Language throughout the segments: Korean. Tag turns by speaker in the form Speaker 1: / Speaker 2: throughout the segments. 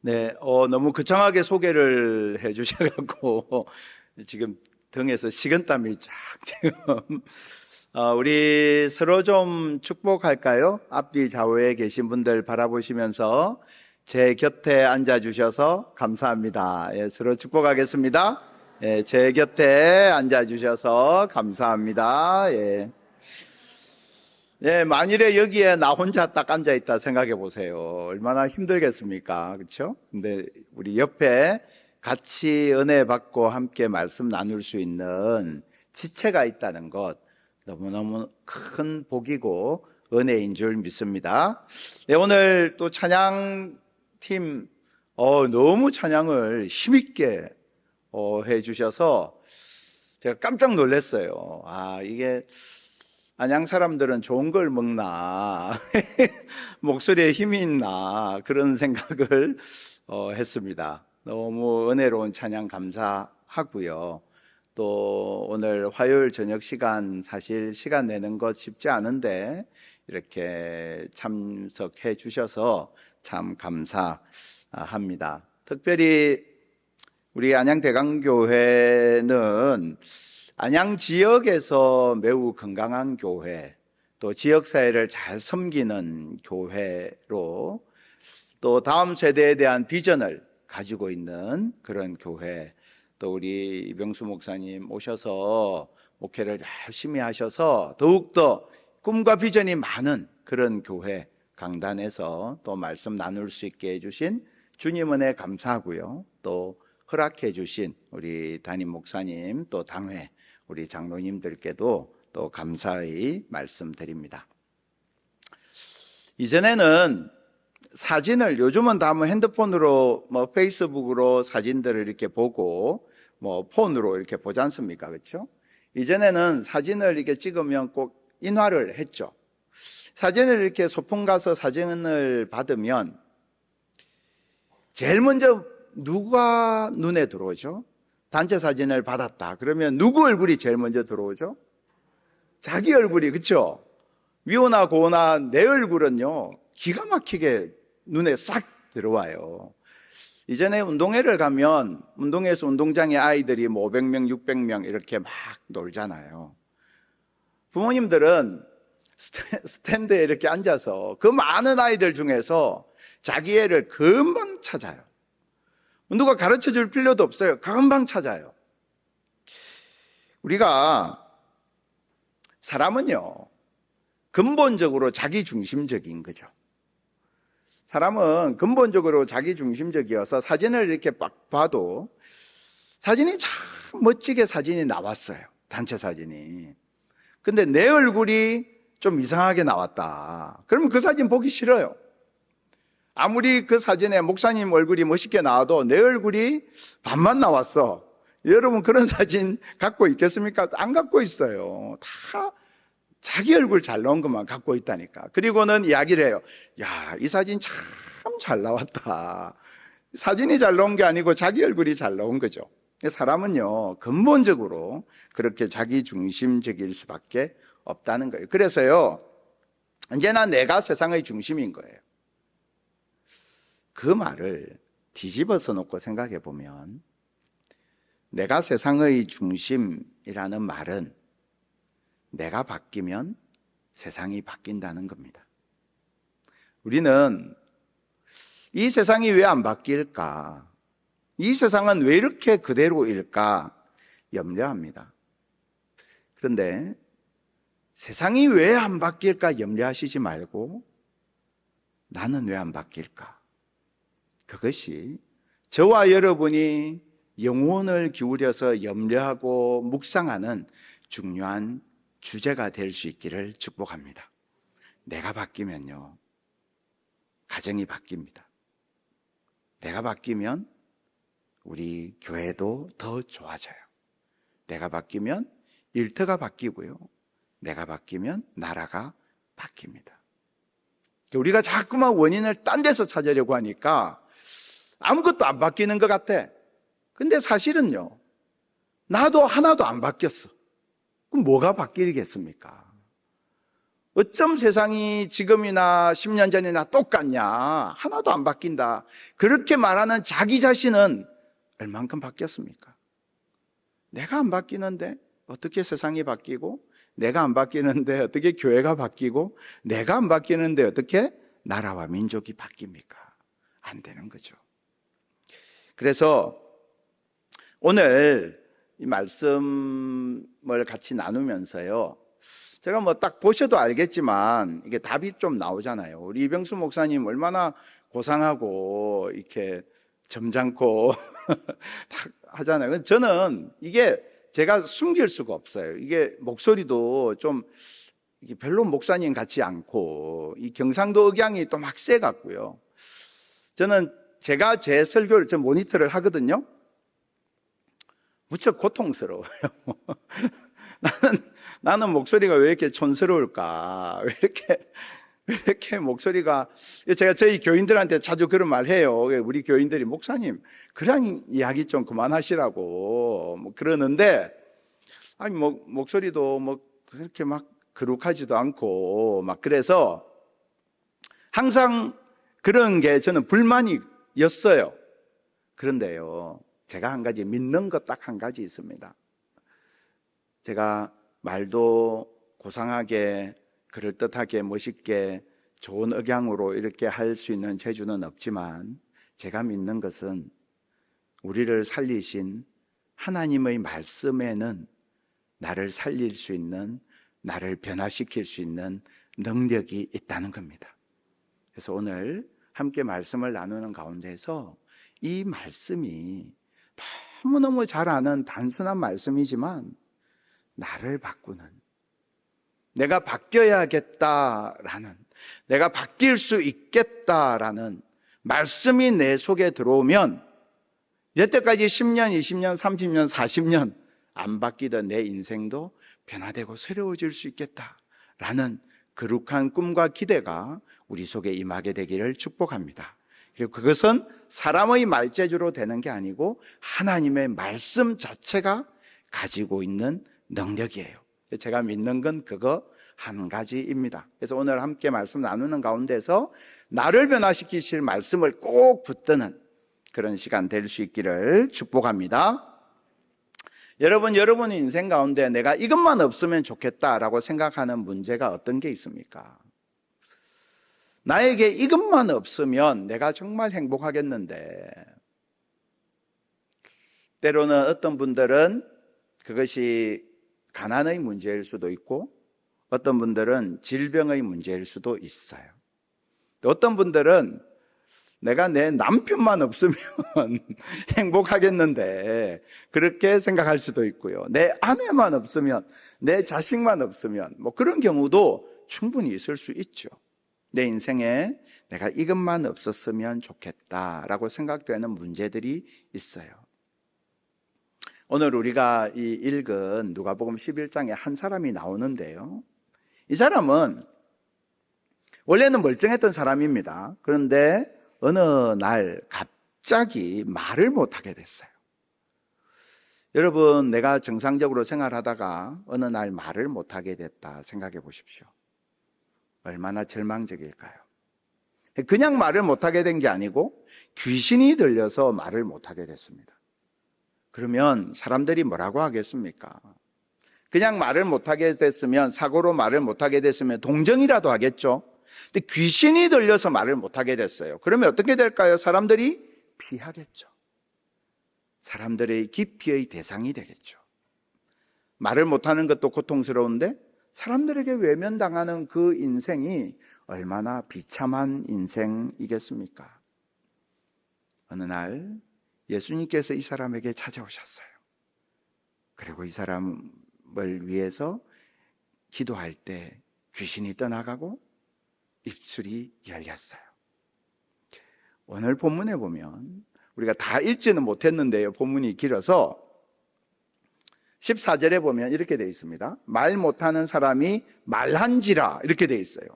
Speaker 1: 네, 너무 거창하게 소개를 해 주셔갖고, 지금 등에서 식은땀이 쫙 지금. 우리 서로 좀 축복할까요? 앞뒤 좌우에 계신 분들 바라보시면서 제 곁에 앉아주셔서 감사합니다. 예, 서로 축복하겠습니다. 예, 제 곁에 앉아주셔서 감사합니다. 예. 예, 만일에 여기에 나 혼자 딱 앉아있다 생각해 보세요. 얼마나 힘들겠습니까? 그렇죠? 근데 우리 옆에 같이 은혜 받고 함께 말씀 나눌 수 있는 지체가 있다는 것 너무너무 큰 복이고 은혜인 줄 믿습니다. 네, 오늘 또 찬양팀 너무 찬양을 힘있게 해 주셔서 제가 깜짝 놀랐어요. 이게 안양 사람들은 좋은 걸 먹나 목소리에 힘이 있나 그런 생각을 했습니다. 너무 은혜로운 찬양 감사하고요. 또 오늘 화요일 저녁 시간 사실 시간 내는 것 쉽지 않은데 이렇게 참석해 주셔서 참 감사합니다. 특별히 우리 안양 대강교회는 안양 지역에서 매우 건강한 교회, 또 지역사회를 잘 섬기는 교회로 또 다음 세대에 대한 비전을 가지고 있는 그런 교회, 또 우리 이병수 목사님 오셔서 목회를 열심히 하셔서 더욱더 꿈과 비전이 많은 그런 교회 강단에서 또 말씀 나눌 수 있게 해주신 주님 은혜 감사하고요. 또 허락해 주신 우리 담임 목사님 또 당회 우리 장로님들께도 또 감사의 말씀드립니다. 이전에는 사진을 요즘은 다 핸드폰으로 페이스북으로 사진들을 이렇게 보고 폰으로 이렇게 보지 않습니까? 그렇죠? 이전에는 사진을 이렇게 찍으면 꼭 인화를 했죠. 사진을 이렇게 소풍 가서 사진을 받으면 제일 먼저 누가 눈에 들어오죠? 단체 사진을 받았다. 그러면 누구 얼굴이 제일 먼저 들어오죠? 자기 얼굴이, 그렇죠? 위오나 고오나 내 얼굴은요 기가 막히게 눈에 싹 들어와요. 이전에 운동회를 가면 운동회에서 운동장에 아이들이 500명, 600명 이렇게 막 놀잖아요. 부모님들은 스탠드에 이렇게 앉아서 그 많은 아이들 중에서 자기 애를 금방 찾아요. 누가 가르쳐 줄 필요도 없어요. 금방 찾아요. 우리가 사람은요 근본적으로 자기중심적인 거죠. 사람은 근본적으로 자기중심적이어서 사진을 이렇게 막 봐도 사진이 참 멋지게 사진이 나왔어요. 단체 사진이. 근데 내 얼굴이 좀 이상하게 나왔다. 그러면 그 사진 보기 싫어요. 아무리 그 사진에 목사님 얼굴이 멋있게 나와도 내 얼굴이 반만 나왔어. 여러분 그런 사진 갖고 있겠습니까? 안 갖고 있어요. 다 자기 얼굴 잘 나온 것만 갖고 있다니까. 그리고는 이야기를 해요. 야, 이 사진 참 잘 나왔다. 사진이 잘 나온 게 아니고 자기 얼굴이 잘 나온 거죠. 사람은요 근본적으로 그렇게 자기 중심적일 수밖에 없다는 거예요. 그래서요 언제나 내가 세상의 중심인 거예요. 그 말을 뒤집어서 놓고 생각해 보면 내가 세상의 중심이라는 말은 내가 바뀌면 세상이 바뀐다는 겁니다. 우리는 이 세상이 왜 안 바뀔까? 이 세상은 왜 이렇게 그대로일까? 염려합니다. 그런데 세상이 왜 안 바뀔까 염려하시지 말고 나는 왜 안 바뀔까? 그것이 저와 여러분이 영혼을 기울여서 염려하고 묵상하는 중요한 주제가 될 수 있기를 축복합니다. 내가 바뀌면요 가정이 바뀝니다. 내가 바뀌면 우리 교회도 더 좋아져요. 내가 바뀌면 일터가 바뀌고요. 내가 바뀌면 나라가 바뀝니다. 우리가 자꾸만 원인을 딴 데서 찾으려고 하니까 아무것도 안 바뀌는 것 같아. 근데 사실은요 나도 하나도 안 바뀌었어. 그럼 뭐가 바뀌겠습니까? 어쩜 세상이 지금이나 10년 전이나 똑같냐? 하나도 안 바뀐다. 그렇게 말하는 자기 자신은 얼만큼 바뀌었습니까? 내가 안 바뀌는데 어떻게 세상이 바뀌고, 내가 안 바뀌는데 어떻게 교회가 바뀌고, 내가 안 바뀌는데 어떻게 나라와 민족이 바뀝니까? 안 되는 거죠. 그래서 오늘 이 말씀을 같이 나누면서요, 제가 뭐 딱 보셔도 알겠지만 이게 답이 좀 나오잖아요. 우리 이병수 목사님 얼마나 고상하고 이렇게 점잖고 딱 하잖아요. 저는 이게 제가 숨길 수가 없어요. 이게 목소리도 좀 이게 별로 목사님 같지 않고, 이 경상도 억양이 또 막 세 같고요. 저는 제가 제 설교를 저 모니터를 하거든요. 무척 고통스러워요. 나는 목소리가 왜 이렇게 촌스러울까? 왜 이렇게 목소리가, 제가 저희 교인들한테 자주 그런 말 해요. 우리 교인들이, 목사님, 그냥 이야기 좀 그만하시라고 뭐 그러는데, 아니, 목소리도 그렇게 막 거룩하지도 않고, 그래서 항상 그런 게 저는 불만이었어요. 그런데요, 제가 한 가지 믿는 것 딱 한 가지 있습니다. 제가 말도 고상하게, 그럴듯하게, 멋있게, 좋은 억양으로 이렇게 할 수 있는 재주는 없지만, 제가 믿는 것은 우리를 살리신 하나님의 말씀에는 나를 살릴 수 있는, 나를 변화시킬 수 있는 능력이 있다는 겁니다. 그래서 오늘 함께 말씀을 나누는 가운데서 이 말씀이 너무너무 잘 아는 단순한 말씀이지만 나를 바꾸는, 내가 바뀌어야겠다라는, 내가 바뀔 수 있겠다라는 말씀이 내 속에 들어오면 여태까지 10년, 20년, 30년, 40년 안 바뀌던 내 인생도 변화되고 새로워질 수 있겠다라는 거룩한 꿈과 기대가 우리 속에 임하게 되기를 축복합니다. 그리고 그것은 사람의 말재주로 되는 게 아니고 하나님의 말씀 자체가 가지고 있는 능력이에요. 제가 믿는 건 그거 한 가지입니다. 그래서 오늘 함께 말씀 나누는 가운데서 나를 변화시키실 말씀을 꼭 붙드는 그런 시간 될 수 있기를 축복합니다. 여러분의 인생 가운데 내가 이것만 없으면 좋겠다라고 생각하는 문제가 어떤 게 있습니까? 나에게 이것만 없으면 내가 정말 행복하겠는데, 때로는 어떤 분들은 그것이 가난의 문제일 수도 있고, 어떤 분들은 질병의 문제일 수도 있어요. 또 어떤 분들은 내가 내 남편만 없으면 행복하겠는데 그렇게 생각할 수도 있고요. 내 아내만 없으면, 내 자식만 없으면, 그런 경우도 충분히 있을 수 있죠. 내 인생에 내가 이것만 없었으면 좋겠다라고 생각되는 문제들이 있어요. 오늘 우리가 읽은 누가복음 11장에 한 사람이 나오는데요, 이 사람은 원래는 멀쩡했던 사람입니다. 그런데 어느 날 갑자기 말을 못하게 됐어요. 여러분, 내가 정상적으로 생활하다가 어느 날 말을 못하게 됐다 생각해 보십시오. 얼마나 절망적일까요? 그냥 말을 못하게 된 게 아니고 귀신이 들려서 말을 못하게 됐습니다. 그러면 사람들이 뭐라고 하겠습니까? 그냥 말을 못하게 됐으면, 사고로 말을 못하게 됐으면 동정이라도 하겠죠. 근데 귀신이 들려서 말을 못하게 됐어요. 그러면 어떻게 될까요? 사람들이 피하겠죠. 사람들의 기피의 대상이 되겠죠. 말을 못하는 것도 고통스러운데 사람들에게 외면당하는 그 인생이 얼마나 비참한 인생이겠습니까? 어느 날 예수님께서 이 사람에게 찾아오셨어요. 그리고 이 사람을 위해서 기도할 때 귀신이 떠나가고 입술이 열렸어요. 오늘 본문에 보면, 우리가 다 읽지는 못했는데요, 본문이 길어서 14절에 보면 이렇게 되어 있습니다. 말 못하는 사람이 말한지라, 이렇게 되어 있어요.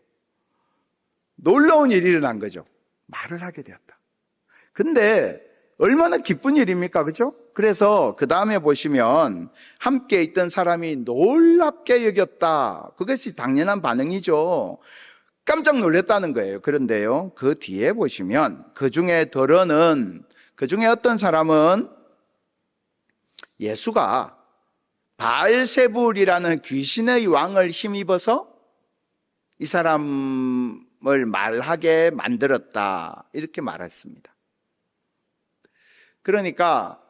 Speaker 1: 놀라운 일이 일어난 거죠. 말을 하게 되었다. 근데 얼마나 기쁜 일입니까? 그죠? 그래서 그 다음에 보시면 함께 있던 사람이 놀랍게 여겼다. 그것이 당연한 반응이죠. 깜짝 놀랐다는 거예요. 그런데요, 그 뒤에 보시면 그 중에 어떤 사람은 예수가 바알세불이라는 귀신의 왕을 힘입어서 이 사람을 말하게 만들었다. 이렇게 말했습니다. 그러니까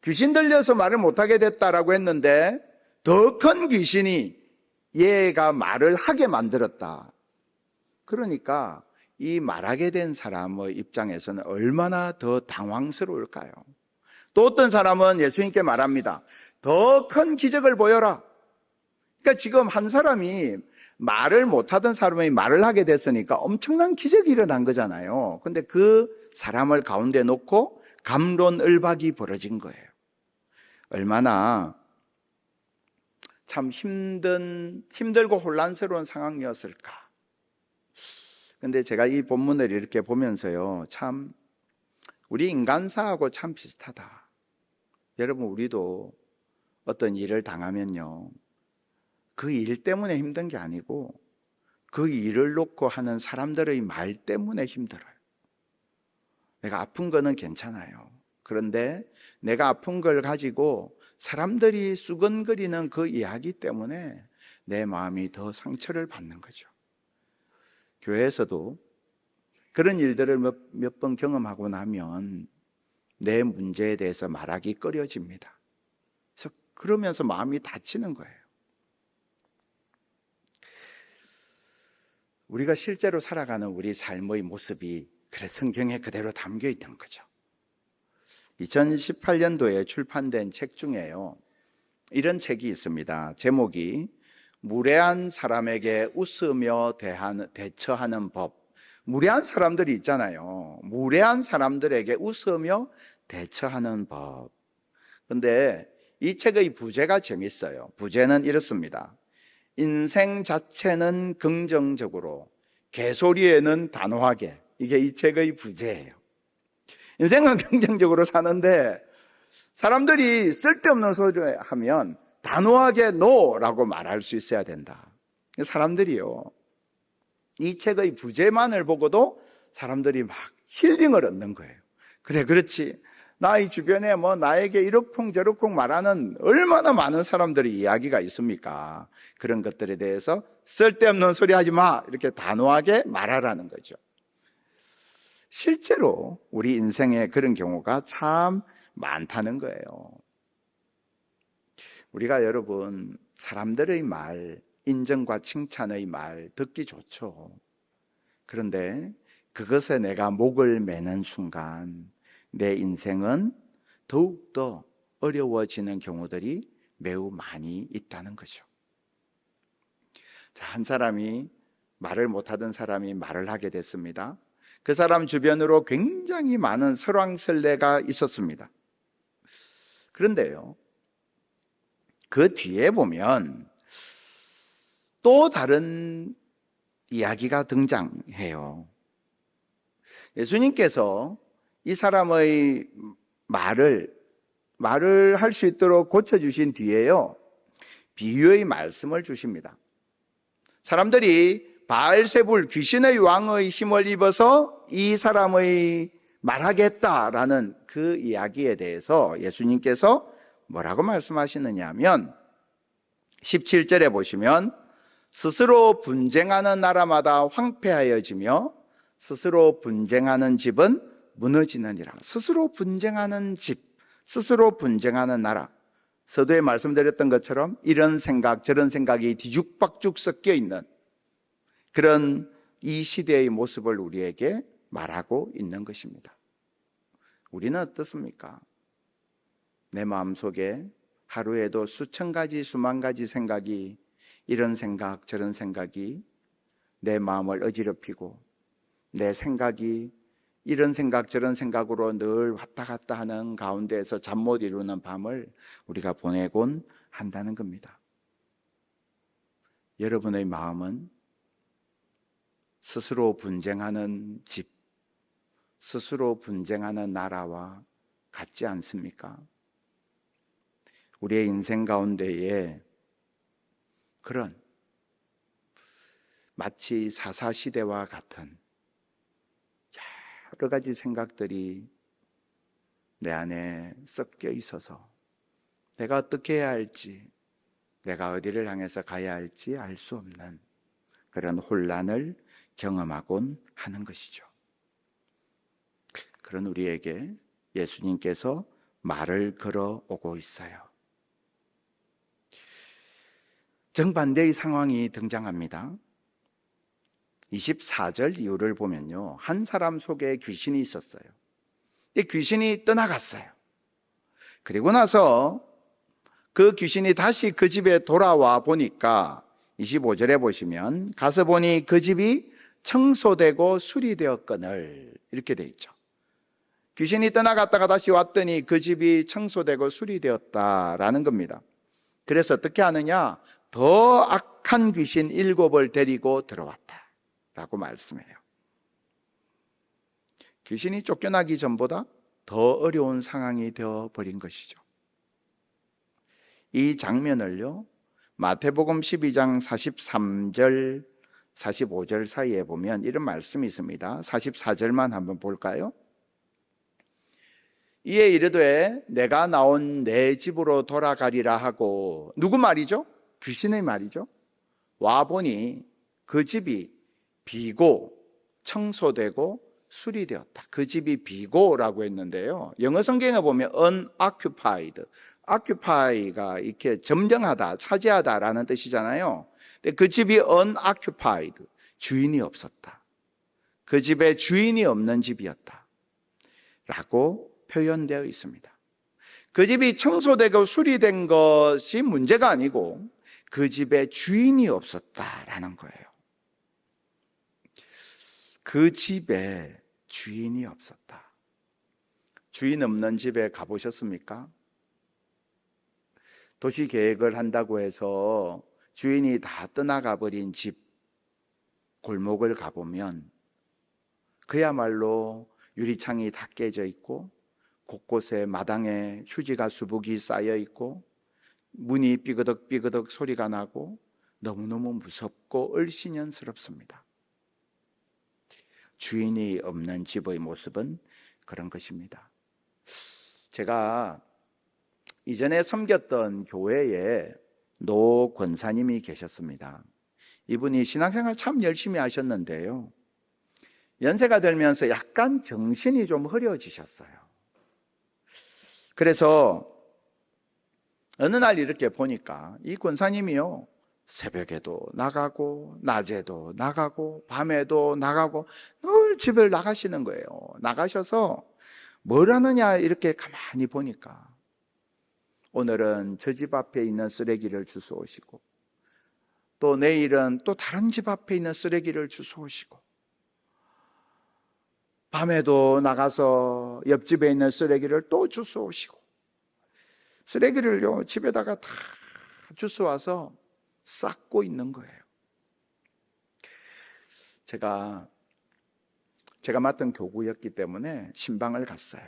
Speaker 1: 귀신 들려서 말을 못하게 됐다라고 했는데 더 큰 귀신이 얘가 말을 하게 만들었다. 그러니까 이 말하게 된 사람의 입장에서는 얼마나 더 당황스러울까요? 또 어떤 사람은 예수님께 말합니다. 더 큰 기적을 보여라. 그러니까 지금 한 사람이 말을 못하던 사람이 말을 하게 됐으니까 엄청난 기적이 일어난 거잖아요. 근데 그 사람을 가운데 놓고 갑론을박이 벌어진 거예요. 얼마나 참 힘들고 혼란스러운 상황이었을까. 근데 제가 이 본문을 이렇게 보면서요, 참 우리 인간사하고 참 비슷하다. 여러분, 우리도 어떤 일을 당하면요, 그 일 때문에 힘든 게 아니고 그 일을 놓고 하는 사람들의 말 때문에 힘들어요. 내가 아픈 거는 괜찮아요. 그런데 내가 아픈 걸 가지고 사람들이 수근거리는 그 이야기 때문에 내 마음이 더 상처를 받는 거죠. 교회에서도 그런 일들을 몇 번 경험하고 나면 내 문제에 대해서 말하기 꺼려집니다. 그래서 그러면서 마음이 다치는 거예요. 우리가 실제로 살아가는 우리 삶의 모습이 그래 성경에 그대로 담겨 있던 거죠. 2018년도에 출판된 책 중에요, 이런 책이 있습니다. 제목이 무례한 사람에게 웃으며 대처하는 법. 무례한 사람들이 있잖아요. 무례한 사람들에게 웃으며 대처하는 법. 근데 이 책의 부제가 재밌어요. 부제는 이렇습니다. 인생 자체는 긍정적으로, 개소리에는 단호하게. 이게 이 책의 부제예요. 인생은 긍정적으로 사는데 사람들이 쓸데없는 소리 하면 단호하게 NO라고 말할 수 있어야 된다. 사람들이요, 이 책의 부제만을 보고도 사람들이 막 힐링을 얻는 거예요. 그래, 그렇지. 나의 주변에 나에게 이러쿵저러쿵 말하는 얼마나 많은 사람들의 이야기가 있습니까? 그런 것들에 대해서 쓸데없는 소리 하지 마, 이렇게 단호하게 말하라는 거죠. 실제로 우리 인생에 그런 경우가 참 많다는 거예요. 우리가 여러분, 사람들의 말, 인정과 칭찬의 말 듣기 좋죠. 그런데 그것에 내가 목을 매는 순간 내 인생은 더욱더 어려워지는 경우들이 매우 많이 있다는 거죠. 자, 한 사람이, 말을 못하던 사람이 말을 하게 됐습니다. 그 사람 주변으로 굉장히 많은 설왕설래가 있었습니다. 그런데요, 그 뒤에 보면 또 다른 이야기가 등장해요. 예수님께서 이 사람의 말을 할 수 있도록 고쳐주신 뒤에요, 비유의 말씀을 주십니다. 사람들이 바알세불, 귀신의 왕의 힘을 입어서 이 사람의 말하게 했다라는 그 이야기에 대해서 예수님께서 뭐라고 말씀하시느냐 하면 17절에 보시면 스스로 분쟁하는 나라마다 황폐하여지며 스스로 분쟁하는 집은 무너지느니라. 스스로 분쟁하는 집, 스스로 분쟁하는 나라. 서두에 말씀드렸던 것처럼 이런 생각 저런 생각이 뒤죽박죽 섞여 있는 그런 이 시대의 모습을 우리에게 말하고 있는 것입니다. 우리는 어떻습니까? 내 마음속에 하루에도 수천 가지 수만 가지 생각이, 이런 생각 저런 생각이 내 마음을 어지럽히고 내 생각이 이런 생각 저런 생각으로 늘 왔다 갔다 하는 가운데에서 잠 못 이루는 밤을 우리가 보내곤 한다는 겁니다. 여러분의 마음은 스스로 분쟁하는 집, 스스로 분쟁하는 나라와 같지 않습니까? 우리의 인생 가운데에 그런 마치 사사시대와 같은 여러 가지 생각들이 내 안에 섞여 있어서 내가 어떻게 해야 할지, 내가 어디를 향해서 가야 할지 알 수 없는 그런 혼란을 경험하곤 하는 것이죠. 그런 우리에게 예수님께서 말을 걸어오고 있어요. 정반대의 상황이 등장합니다. 24절 이후를 보면요, 한 사람 속에 귀신이 있었어요. 이 귀신이 떠나갔어요. 그리고 나서 그 귀신이 다시 그 집에 돌아와 보니까 25절에 보시면 가서 보니 그 집이 청소되고 수리되었거늘 이렇게 돼 있죠. 귀신이 떠나갔다가 다시 왔더니 그 집이 청소되고 수리되었다라는 겁니다. 그래서 어떻게 하느냐? 더 악한 귀신 7을 데리고 들어왔다라고 말씀해요. 귀신이 쫓겨나기 전보다 더 어려운 상황이 되어버린 것이죠. 이 장면을요, 마태복음 12장 43절, 45절 사이에 보면 이런 말씀이 있습니다. 44절만 한번 볼까요? 이에 이르되 내가 나온 내 집으로 돌아가리라 하고, 누구 말이죠? 귀신의 말이죠. 와보니 그 집이 비고 청소되고 수리되었다. 그 집이 비고라고 했는데요, 영어 성경에 보면 unoccupied, occupy가 이렇게 점령하다, 차지하다라는 뜻이잖아요. 근데 그 집이 unoccupied, 주인이 없었다. 그 집에 주인이 없는 집이었다 라고 표현되어 있습니다. 그 집이 청소되고 수리된 것이 문제가 아니고 그 집에 주인이 없었다라는 거예요. 그 집에 주인이 없었다. 주인 없는 집에 가보셨습니까? 도시 계획을 한다고 해서 주인이 다 떠나가 버린 집, 골목을 가보면 그야말로 유리창이 다 깨져 있고 곳곳에 마당에 휴지가 수북이 쌓여 있고 문이 삐그덕삐그덕 소리가 나고 너무너무 무섭고 얼씬연스럽습니다. 주인이 없는 집의 모습은 그런 것입니다. 제가 이전에 섬겼던 교회에 노 권사님이 계셨습니다. 이분이 신앙생활 참 열심히 하셨는데요, 연세가 들면서 약간 정신이 좀 흐려지셨어요. 그래서 어느 날 이렇게 보니까 이 권사님이요, 새벽에도 나가고 낮에도 나가고 밤에도 나가고 늘 집을 나가시는 거예요. 나가셔서 뭘 하느냐 이렇게 가만히 보니까 오늘은 저 집 앞에 있는 쓰레기를 주워오시고 또 내일은 또 다른 집 앞에 있는 쓰레기를 주워오시고 밤에도 나가서 옆집에 있는 쓰레기를 또 주워오시고 쓰레기를요 집에다가 다 주워와서 쌓고 있는 거예요. 제가 맡은 교구였기 때문에 신방을 갔어요.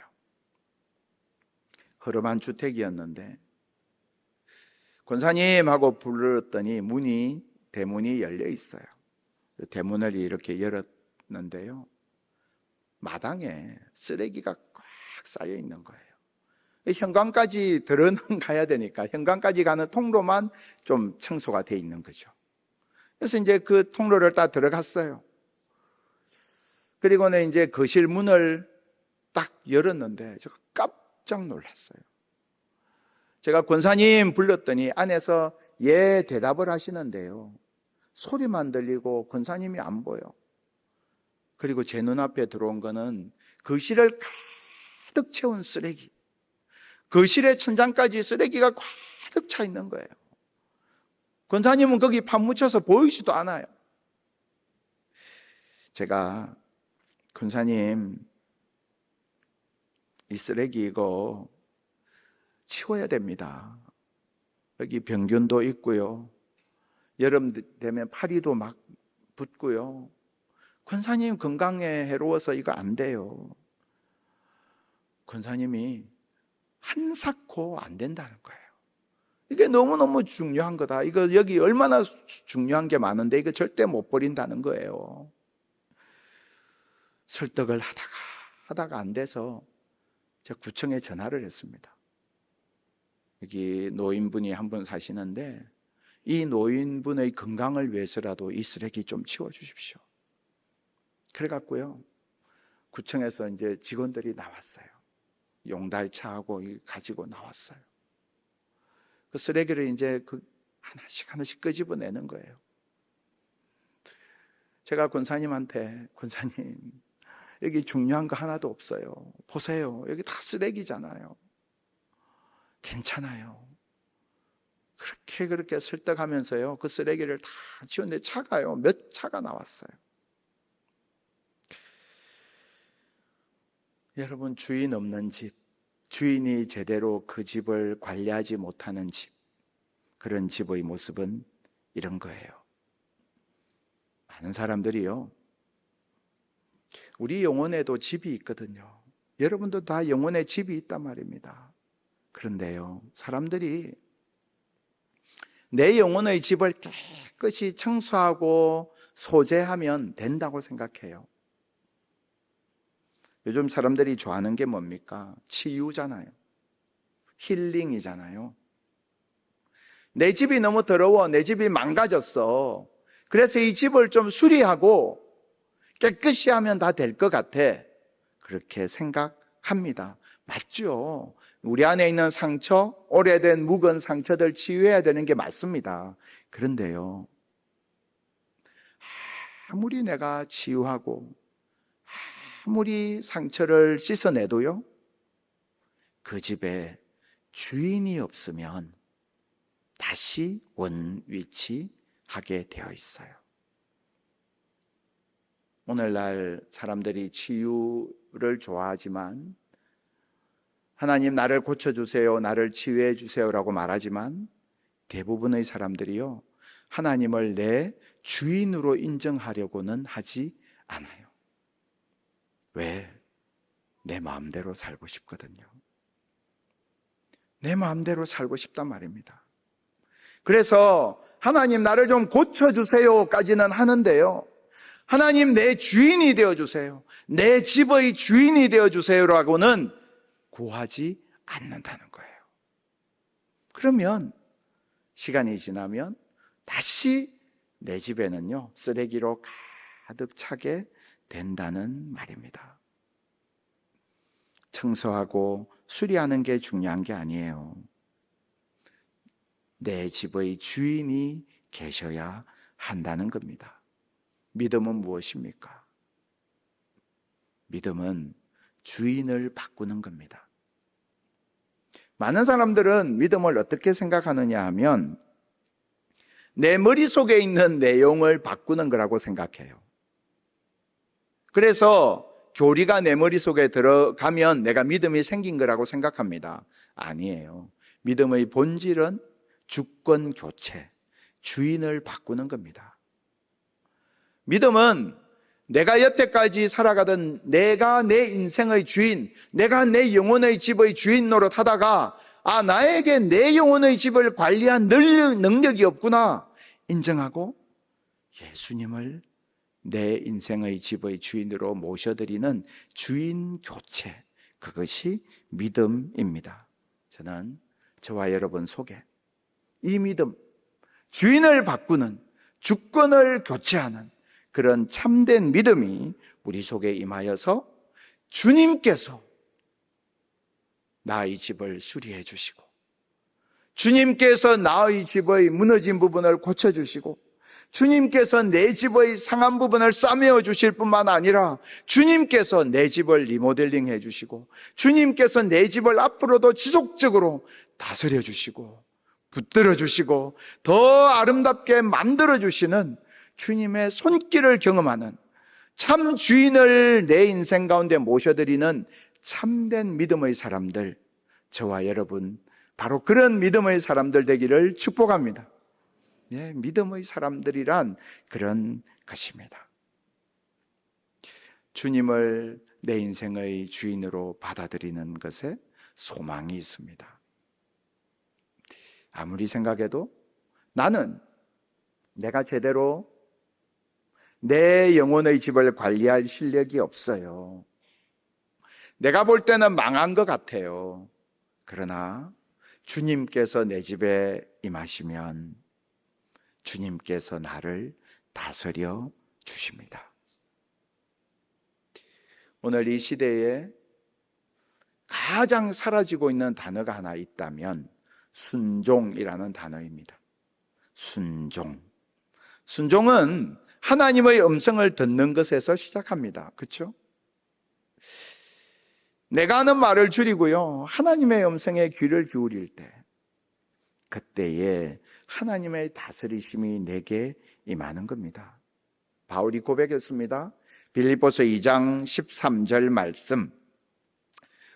Speaker 1: 허름한 주택이었는데 권사님 하고 불렀더니 대문이 열려 있어요. 대문을 이렇게 열었는데요, 마당에 쓰레기가 꽉 쌓여 있는 거예요. 현관까지 들어는 가야 되니까 현관까지 가는 통로만 좀 청소가 돼 있는 거죠. 그래서 이제 그 통로를 딱 들어갔어요. 그리고는 이제 거실 문을 딱 열었는데 제가 깜짝 놀랐어요. 제가 권사님 불렀더니 안에서 예 대답을 하시는데요, 소리만 들리고 권사님이 안 보여. 그리고 제 눈앞에 들어온 거는 거실을 가득 채운 쓰레기, 거실의 천장까지 쓰레기가 가득 차 있는 거예요. 권사님은 거기 파묻혀서 보이지도 않아요. 제가 권사님, 이 쓰레기 이거 치워야 됩니다. 여기 병균도 있고요, 여름 되면 파리도 막 붙고요, 권사님 건강에 해로워서 이거 안 돼요. 권사님이 한사코 안 된다는 거예요. 이게 너무너무 중요한 거다. 이거 여기 얼마나 중요한 게 많은데 이거 절대 못 버린다는 거예요. 설득을 하다가 안 돼서 제가 구청에 전화를 했습니다. 여기 노인분이 한 분 사시는데 이 노인분의 건강을 위해서라도 이 쓰레기 좀 치워주십시오. 그래갖고요, 구청에서 이제 직원들이 나왔어요. 용달차하고 가지고 나왔어요. 그 쓰레기를 이제 하나씩 끄집어내는 거예요. 제가 권사님한테, 권사님, 여기 중요한 거 하나도 없어요. 보세요. 여기 다 쓰레기잖아요. 괜찮아요. 그렇게 설득하면서요, 그 쓰레기를 다 치웠는데 차가요. 몇 차가 나왔어요. 여러분, 주인 없는 집, 주인이 제대로 그 집을 관리하지 못하는 집, 그런 집의 모습은 이런 거예요. 많은 사람들이요, 우리 영혼에도 집이 있거든요. 여러분도 다 영혼에 집이 있단 말입니다. 그런데요, 사람들이 내 영혼의 집을 깨끗이 청소하고 소재하면 된다고 생각해요. 요즘 사람들이 좋아하는 게 뭡니까? 치유잖아요. 힐링이잖아요. 내 집이 너무 더러워. 내 집이 망가졌어. 그래서 이 집을 좀 수리하고 깨끗이 하면 다 될 것 같아. 그렇게 생각합니다. 맞죠? 우리 안에 있는 상처, 오래된 묵은 상처들 치유해야 되는 게 맞습니다. 그런데요, 아무리 내가 치유하고 아무리 상처를 씻어내도요, 그 집에 주인이 없으면 다시 원위치하게 되어 있어요. 오늘날 사람들이 치유를 좋아하지만, 하나님 나를 고쳐주세요, 나를 치유해 주세요라고 말하지만, 대부분의 사람들이요, 하나님을 내 주인으로 인정하려고는 하지 않아요. 왜? 내 마음대로 살고 싶거든요. 내 마음대로 살고 싶단 말입니다. 그래서 하나님 나를 좀 고쳐주세요까지는 하는데요, 하나님 내 주인이 되어주세요, 내 집의 주인이 되어주세요라고는 구하지 않는다는 거예요. 그러면 시간이 지나면 다시 내 집에는요, 쓰레기로 가득 차게 된다는 말입니다. 청소하고 수리하는 게 중요한 게 아니에요. 내 집의 주인이 계셔야 한다는 겁니다. 믿음은 무엇입니까? 믿음은 주인을 바꾸는 겁니다. 많은 사람들은 믿음을 어떻게 생각하느냐 하면 내 머릿속에 있는 내용을 바꾸는 거라고 생각해요. 그래서 교리가 내 머릿속에 들어가면 내가 믿음이 생긴 거라고 생각합니다. 아니에요. 믿음의 본질은 주권 교체, 주인을 바꾸는 겁니다. 믿음은 내가 여태까지 살아가던 내가 내 인생의 주인, 내가 내 영혼의 집의 주인 노릇하다가 나에게 내 영혼의 집을 관리한 능력이 없구나 인정하고 예수님을 내 인생의 집의 주인으로 모셔드리는 주인 교체, 그것이 믿음입니다. 저는 저와 여러분 속에 이 믿음, 주인을 바꾸는, 주권을 교체하는 그런 참된 믿음이 우리 속에 임하여서 주님께서 나의 집을 수리해 주시고, 주님께서 나의 집의 무너진 부분을 고쳐주시고, 주님께서 내 집의 상한 부분을 싸매어 주실 뿐만 아니라 주님께서 내 집을 리모델링 해 주시고, 주님께서 내 집을 앞으로도 지속적으로 다스려 주시고 붙들어 주시고 더 아름답게 만들어 주시는 주님의 손길을 경험하는 참 주인을 내 인생 가운데 모셔드리는 참된 믿음의 사람들, 저와 여러분 바로 그런 믿음의 사람들 되기를 축복합니다. 네, 믿음의 사람들이란 그런 것입니다. 주님을 내 인생의 주인으로 받아들이는 것에 소망이 있습니다. 아무리 생각해도 나는 내가 제대로 내 영혼의 집을 관리할 실력이 없어요. 내가 볼 때는 망한 것 같아요. 그러나 주님께서 내 집에 임하시면 주님께서 나를 다스려 주십니다. 오늘 이 시대에 가장 사라지고 있는 단어가 하나 있다면 순종이라는 단어입니다. 순종. 순종은 하나님의 음성을 듣는 것에서 시작합니다. 그렇죠? 내가 하는 말을 줄이고요, 하나님의 음성에 귀를 기울일 때, 그때에 하나님의 다스리심이 내게 임하는 겁니다. 바울이 고백했습니다. 빌립보서 2장 13절 말씀.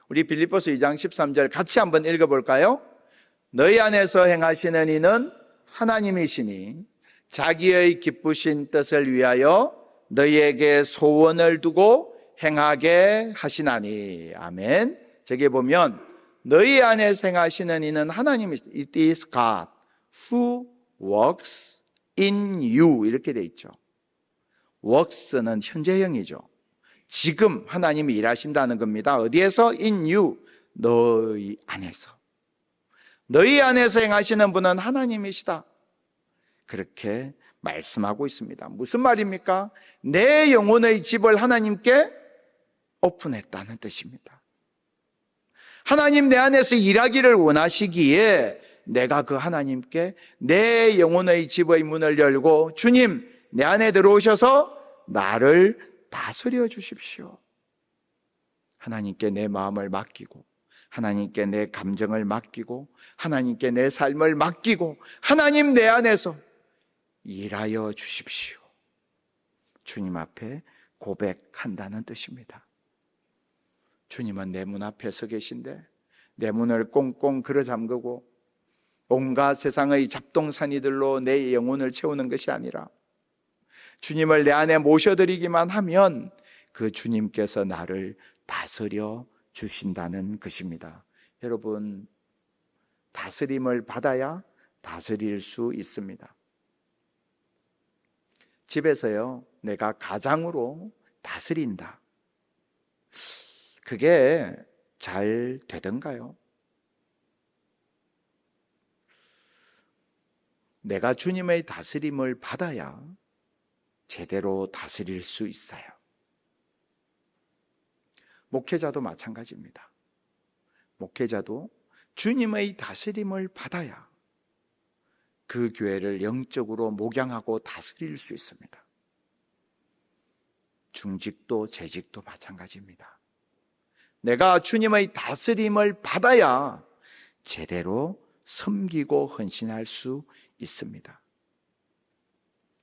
Speaker 1: 우리 빌립보서 2장 13절 같이 한번 읽어볼까요? 너희 안에서 행하시는 이는 하나님이시니 자기의 기쁘신 뜻을 위하여 너희에게 소원을 두고 행하게 하시나니. 아멘. 저기 보면 너희 안에서 행하시는 이는 하나님이시니 It is God who works in you 이렇게 돼 있죠. works는 현재형이죠. 지금 하나님이 일하신다는 겁니다. 어디에서? in you, 너희 안에서. 너희 안에서 행하시는 분은 하나님이시다. 그렇게 말씀하고 있습니다. 무슨 말입니까? 내 영혼의 집을 하나님께 오픈했다는 뜻입니다. 하나님 내 안에서 일하기를 원하시기에 내가 그 하나님께 내 영혼의 집의 문을 열고 주님 내 안에 들어오셔서 나를 다스려 주십시오. 하나님께 내 마음을 맡기고 하나님께 내 감정을 맡기고 하나님께 내 삶을 맡기고 하나님 내 안에서 일하여 주십시오. 주님 앞에 고백한다는 뜻입니다. 주님은 내 문 앞에 서 계신데 내 문을 꽁꽁 걸어잠그고 온갖 세상의 잡동사니들로 내 영혼을 채우는 것이 아니라 주님을 내 안에 모셔드리기만 하면 그 주님께서 나를 다스려 주신다는 것입니다. 여러분, 다스림을 받아야 다스릴 수 있습니다. 집에서요, 내가 가장으로 다스린다. 그게 잘 되던가요? 내가 주님의 다스림을 받아야 제대로 다스릴 수 있어요. 목회자도 마찬가지입니다. 목회자도 주님의 다스림을 받아야 그 교회를 영적으로 목양하고 다스릴 수 있습니다. 중직도 재직도 마찬가지입니다. 내가 주님의 다스림을 받아야 제대로 섬기고 헌신할 수 있습니다.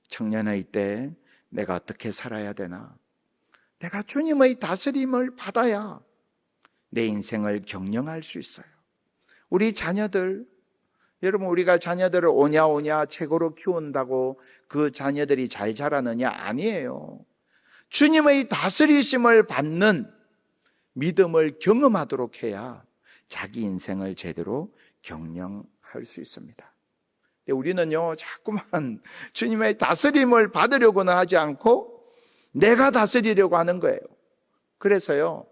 Speaker 1: 청년의 때 내가 어떻게 살아야 되나? 내가 주님의 다스림을 받아야 내 인생을 경영할 수 있어요. 우리 자녀들, 여러분 우리가 자녀들을 오냐 최고로 키운다고 그 자녀들이 잘 자라느냐? 아니에요. 주님의 다스리심을 받는 믿음을 경험하도록 해야 자기 인생을 제대로 경영할 수 있습니다. 우리는요, 자꾸만 주님의 다스림을 받으려고는 하지 않고 내가 다스리려고 하는 거예요. 그래서요,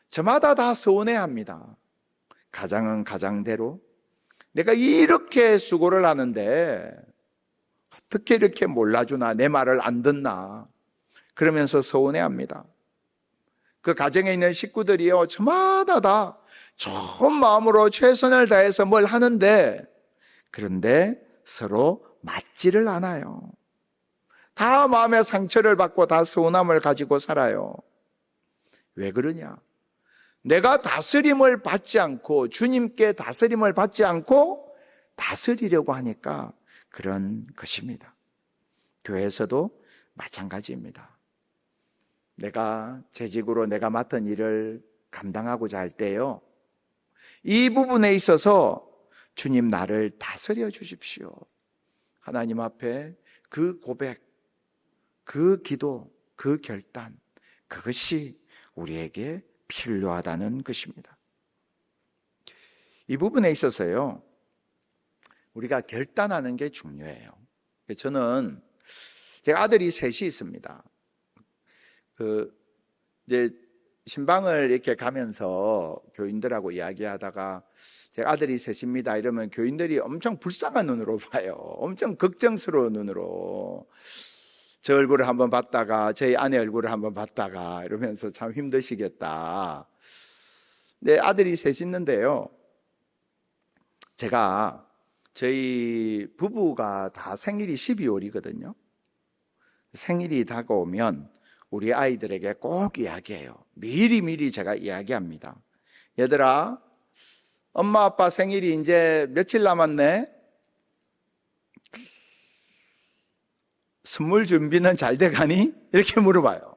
Speaker 1: 저마다 다 서운해합니다. 가장은 가장대로 내가 이렇게 수고를 하는데 어떻게 이렇게 몰라주나, 내 말을 안 듣나, 그러면서 서운해합니다. 그 가정에 있는 식구들이요, 저마다 다 좋은 마음으로 최선을 다해서 뭘 하는데, 그런데 서로 맞지를 않아요. 다 마음의 상처를 받고 다 서운함을 가지고 살아요. 왜 그러냐? 내가 다스림을 받지 않고, 주님께 다스림을 받지 않고 다스리려고 하니까 그런 것입니다. 교회에서도 마찬가지입니다. 내가 재직으로 내가 맡은 일을 감당하고자 할 때요, 이 부분에 있어서 주님 나를 다스려 주십시오. 하나님 앞에 그 고백, 그 기도, 그 결단, 그것이 우리에게 필요하다는 것입니다. 이 부분에 있어서요, 우리가 결단하는 게 중요해요. 저는 제가 아들이 셋이 있습니다. 이제 신방을 이렇게 가면서 교인들하고 이야기하다가 제 아들이 셋입니다 이러면 교인들이 엄청 불쌍한 눈으로 봐요. 엄청 걱정스러운 눈으로 저 얼굴을 한번 봤다가 저희 아내 얼굴을 한번 봤다가 이러면서 참 힘드시겠다. 네, 아들이 셋 있는데요, 제가 저희 부부가 다 생일이 12월이거든요. 생일이 다가오면 우리 아이들에게 꼭 이야기해요. 미리미리 제가 이야기합니다. 얘들아, 엄마 아빠 생일이 이제 며칠 남았네? 선물 준비는 잘 돼가니? 이렇게 물어봐요.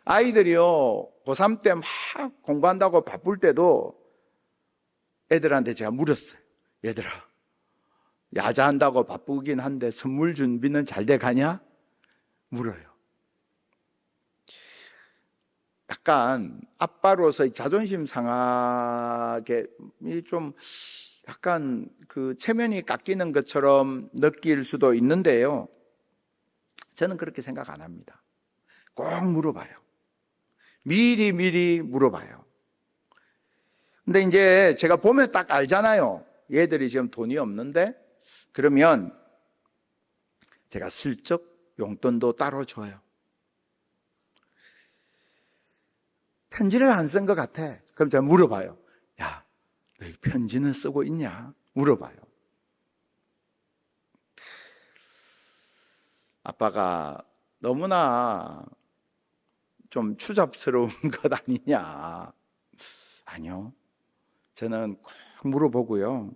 Speaker 1: 아이들이요, 고3 때 막 공부한다고 바쁠 때도 애들한테 제가 물었어요. 얘들아, 야자한다고 바쁘긴 한데 선물 준비는 잘 돼가냐? 물어요. 약간 아빠로서의 자존심 상하게 좀 약간 그 체면이 깎이는 것처럼 느낄 수도 있는데요, 저는 그렇게 생각 안 합니다. 꼭 물어봐요. 미리 물어봐요. 근데 이제 제가 보면 딱 알잖아요. 얘들이 지금 돈이 없는데, 그러면 제가 슬쩍 용돈도 따로 줘요. 편지를 안 쓴 것 같아. 그럼 제가 물어봐요. 야, 너 편지는 쓰고 있냐? 물어봐요. 아빠가 너무나 좀 추잡스러운 것 아니냐? 아니요. 저는 꼭 물어보고요.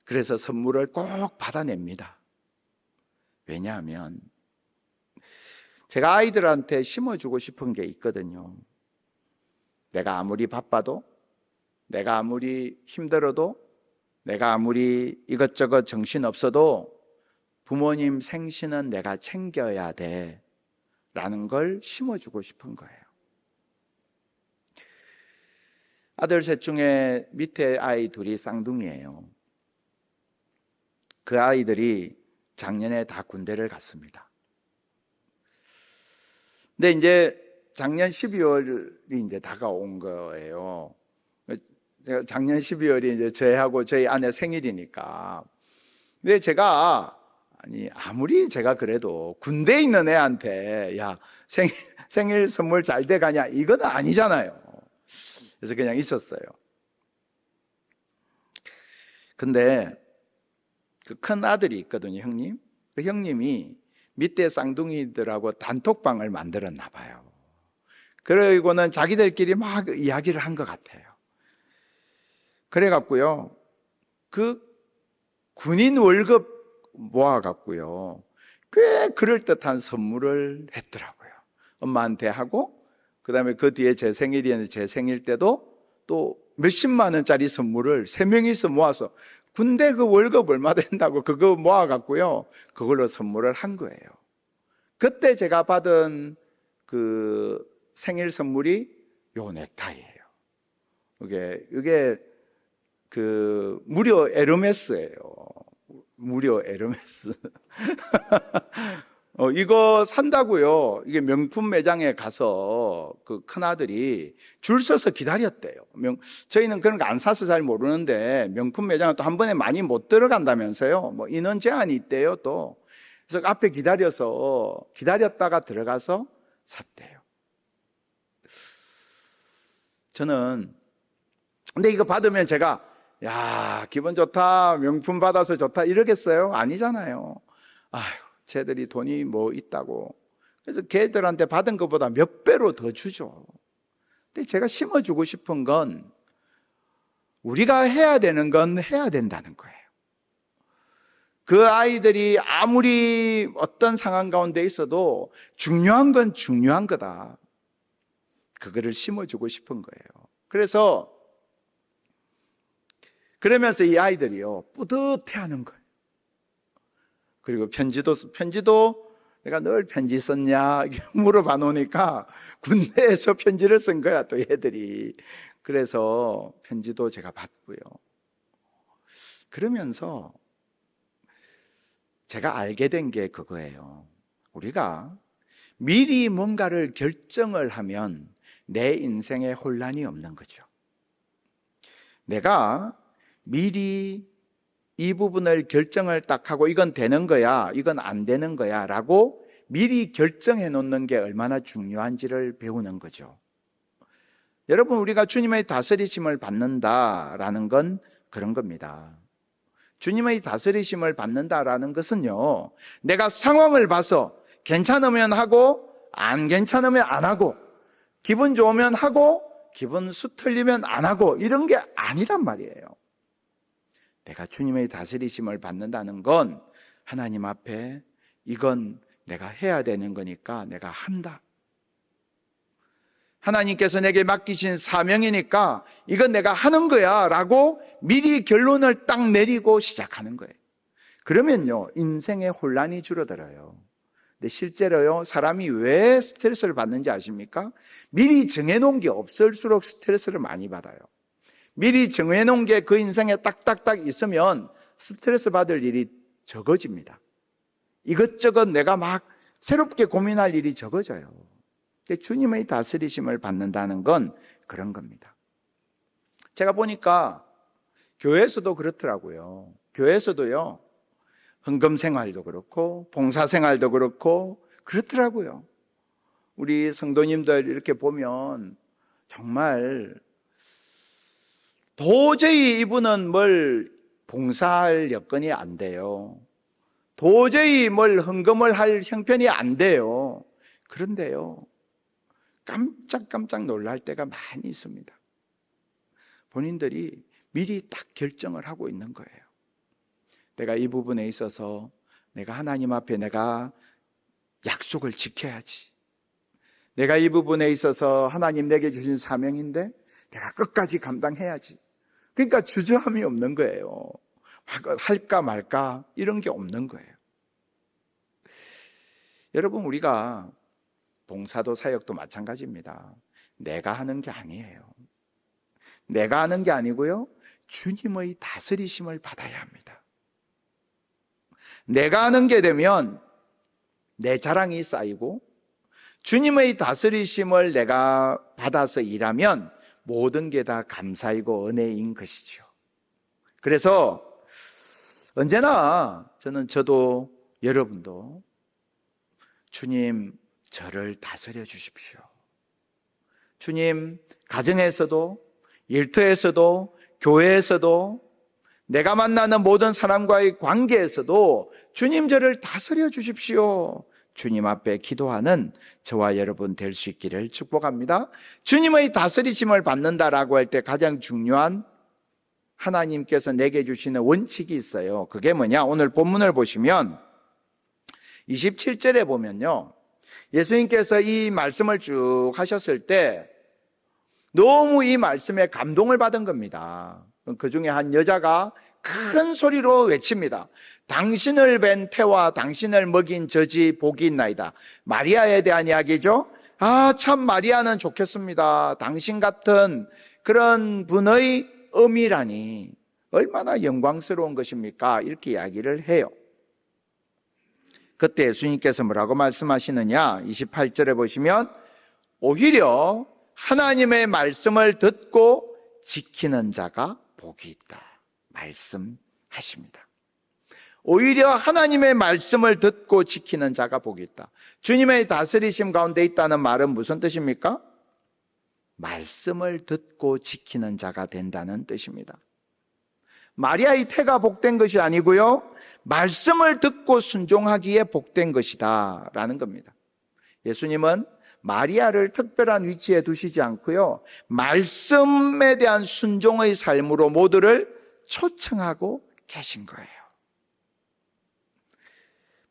Speaker 1: 그래서 선물을 꼭 받아냅니다. 왜냐하면 제가 아이들한테 심어주고 싶은 게 있거든요. 내가 아무리 바빠도, 내가 아무리 힘들어도, 내가 아무리 이것저것 정신없어도 부모님 생신은 내가 챙겨야 돼 라는 걸 심어주고 싶은 거예요. 아들 셋 중에 밑에 아이 둘이 쌍둥이에요. 그 아이들이 작년에 다 군대를 갔습니다. 근데 이제 작년 12월이 이제 다가온 거예요. 작년 12월이 이제 저하고 저희 아내 생일이니까. 근데 제가, 아무리 제가 그래도 군대에 있는 애한테, 야, 생일 선물 잘 돼가냐, 이건 아니잖아요. 그래서 그냥 있었어요. 근데 그 큰 아들이 있거든요, 형님. 그 형님이 밑에 쌍둥이들하고 단톡방을 만들었나 봐요. 그리고는 자기들끼리 막 이야기를 한 것 같아요. 그래갖고요, 그 군인 월급 모아갖고요, 꽤 그럴듯한 선물을 했더라고요. 엄마한테 하고, 그 다음에 그 뒤에 제 생일이었는데 제 생일 때도 또 몇십만 원짜리 선물을 세 명이서 모아서, 군대 그 월급 얼마 된다고 그거 모아갖고요, 그걸로 선물을 한 거예요. 그때 제가 받은 그 생일 선물이 요 넥타이예요. 이게 그 무료 에르메스예요. 무료 에르메스. 이거 산다고요. 이게 명품 매장에 가서 그 큰아들이 줄 서서 기다렸대요. 저희는 그런 거 안 사서 잘 모르는데 명품 매장은 또 한 번에 많이 못 들어간다면서요. 뭐 인원 제한이 있대요, 또. 그래서 앞에 기다렸다가 들어가서 샀대요. 저는, 근데 이거 받으면 제가, 야, 기분 좋다, 명품 받아서 좋다, 이러겠어요? 아니잖아요. 아휴, 쟤들이 돈이 뭐 있다고. 그래서 걔들한테 받은 것보다 몇 배로 더 주죠. 근데 제가 심어주고 싶은 건, 우리가 해야 되는 건 해야 된다는 거예요. 그 아이들이 아무리 어떤 상황 가운데 있어도 중요한 건 중요한 거다. 그거를 심어주고 싶은 거예요. 그러면서 이 아이들이요, 뿌듯해하는 거예요. 그리고 편지도 내가 늘 편지 썼냐 물어봐 놓으니까 군대에서 편지를 쓴 거야, 또 애들이. 그래서 편지도 제가 받고요. 그러면서 제가 알게 된 게 그거예요. 우리가 미리 뭔가를 결정을 하면 내 인생에 혼란이 없는 거죠. 내가 미리 이 부분을 결정을 딱 하고 이건 되는 거야, 이건 안 되는 거야 라고 미리 결정해 놓는 게 얼마나 중요한지를 배우는 거죠. 여러분, 우리가 주님의 다스리심을 받는다라는 건 그런 겁니다. 주님의 다스리심을 받는다라는 것은요, 내가 상황을 봐서 괜찮으면 하고 안 괜찮으면 안 하고 기분 좋으면 하고 기분 수틀리면 안 하고 이런 게 아니란 말이에요. 내가 주님의 다스리심을 받는다는 건 하나님 앞에 이건 내가 해야 되는 거니까 내가 한다. 하나님께서 내게 맡기신 사명이니까 이건 내가 하는 거야 라고 미리 결론을 딱 내리고 시작하는 거예요. 그러면요, 인생의 혼란이 줄어들어요. 근데 실제로요, 사람이 왜 스트레스를 받는지 아십니까? 미리 정해놓은 게 없을수록 스트레스를 많이 받아요. 미리 정해놓은 게 그 인생에 딱딱딱 있으면 스트레스 받을 일이 적어집니다. 이것저것 내가 막 새롭게 고민할 일이 적어져요. 주님의 다스리심을 받는다는 건 그런 겁니다. 제가 보니까 교회에서도 그렇더라고요. 교회에서도요, 헌금 생활도 그렇고 봉사 생활도 그렇고 그렇더라고요. 우리 성도님들 이렇게 보면 정말 도저히 이분은 뭘 봉사할 여건이 안 돼요. 도저히 뭘 헌금을 할 형편이 안 돼요. 그런데요, 깜짝깜짝 놀랄 때가 많이 있습니다. 본인들이 미리 딱 결정을 하고 있는 거예요. 내가 이 부분에 있어서 내가 하나님 앞에 내가 약속을 지켜야지. 내가 이 부분에 있어서 하나님 내게 주신 사명인데 내가 끝까지 감당해야지. 그러니까 주저함이 없는 거예요. 할까 말까 이런 게 없는 거예요. 여러분, 우리가 봉사도 사역도 마찬가지입니다. 내가 하는 게 아니에요. 내가 하는 게 아니고요, 주님의 다스리심을 받아야 합니다. 내가 하는 게 되면 내 자랑이 쌓이고 주님의 다스리심을 내가 받아서 일하면 모든 게 다 감사이고 은혜인 것이죠. 그래서 언제나 저도 여러분도 주님, 저를 다스려 주십시오. 주님, 가정에서도 일터에서도 교회에서도 내가 만나는 모든 사람과의 관계에서도 주님, 저를 다스려 주십시오. 주님 앞에 기도하는 저와 여러분 될 수 있기를 축복합니다. 주님의 다스리심을 받는다라고 할 때 가장 중요한 하나님께서 내게 주시는 원칙이 있어요. 그게 뭐냐? 오늘 본문을 보시면 27절에 보면요, 예수님께서 이 말씀을 쭉 하셨을 때 너무 이 말씀에 감동을 받은 겁니다. 그 중에 한 여자가 큰 소리로 외칩니다. 당신을 뵌 태와 당신을 먹인 젖이 복이 있나이다. 마리아에 대한 이야기죠. 참 마리아는 좋겠습니다. 당신 같은 그런 분의 어미라니 얼마나 영광스러운 것입니까? 이렇게 이야기를 해요. 그때 예수님께서 뭐라고 말씀하시느냐? 28절에 보시면 오히려 하나님의 말씀을 듣고 지키는 자가 복이 있다 말씀하십니다. 오히려 하나님의 말씀을 듣고 지키는 자가 복이 있다. 주님의 다스리심 가운데 있다는 말은 무슨 뜻입니까? 말씀을 듣고 지키는 자가 된다는 뜻입니다. 마리아의 태가 복된 것이 아니고요, 말씀을 듣고 순종하기에 복된 것이다 라는 겁니다. 예수님은 마리아를 특별한 위치에 두시지 않고요, 말씀에 대한 순종의 삶으로 모두를 초청하고 계신 거예요.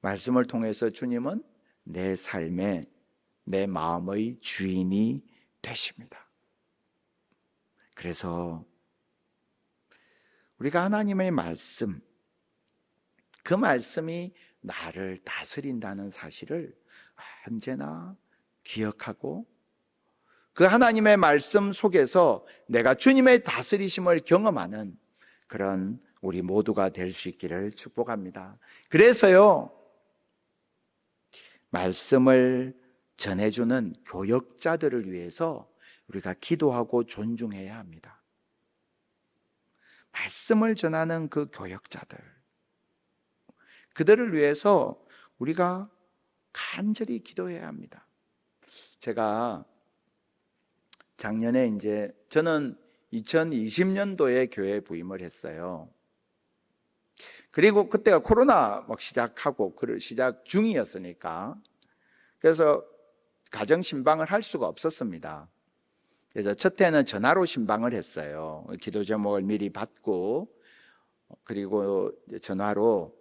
Speaker 1: 말씀을 통해서 주님은 내 삶의, 내 마음의 주인이 되십니다. 그래서 우리가 하나님의 말씀, 그 말씀이 나를 다스린다는 사실을 언제나 기억하고 그 하나님의 말씀 속에서 내가 주님의 다스리심을 경험하는 그런 우리 모두가 될 수 있기를 축복합니다. 그래서요, 말씀을 전해주는 교역자들을 위해서 우리가 기도하고 존중해야 합니다. 말씀을 전하는 그 교역자들, 그들을 위해서 우리가 간절히 기도해야 합니다. 제가 작년에 저는 2020년도에 교회에 부임을 했어요. 그리고 그때가 코로나 시작하고 시작 중이었으니까 그래서 가정 신방을 할 수가 없었습니다. 그래서 첫 해는 전화로 신방을 했어요. 기도 제목을 미리 받고 그리고 전화로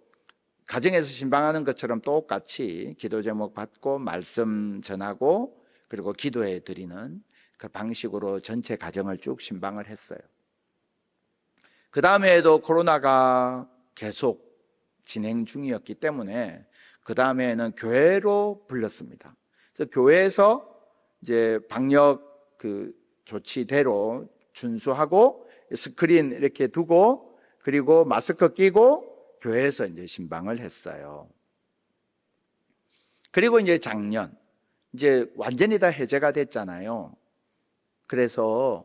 Speaker 1: 가정에서 신방하는 것처럼 똑같이 기도 제목 받고 말씀 전하고 그리고 기도해 드리는 그 방식으로 전체 가정을 쭉 신방을 했어요. 그 다음에도 코로나가 계속 진행 중이었기 때문에 그 다음에는 교회로 불렀습니다. 그래서 교회에서 이제 방역 조치대로 준수하고 스크린 이렇게 두고 그리고 마스크 끼고 교회에서 이제 신방을 했어요. 그리고 이제 작년 완전히 다 해제가 됐잖아요. 그래서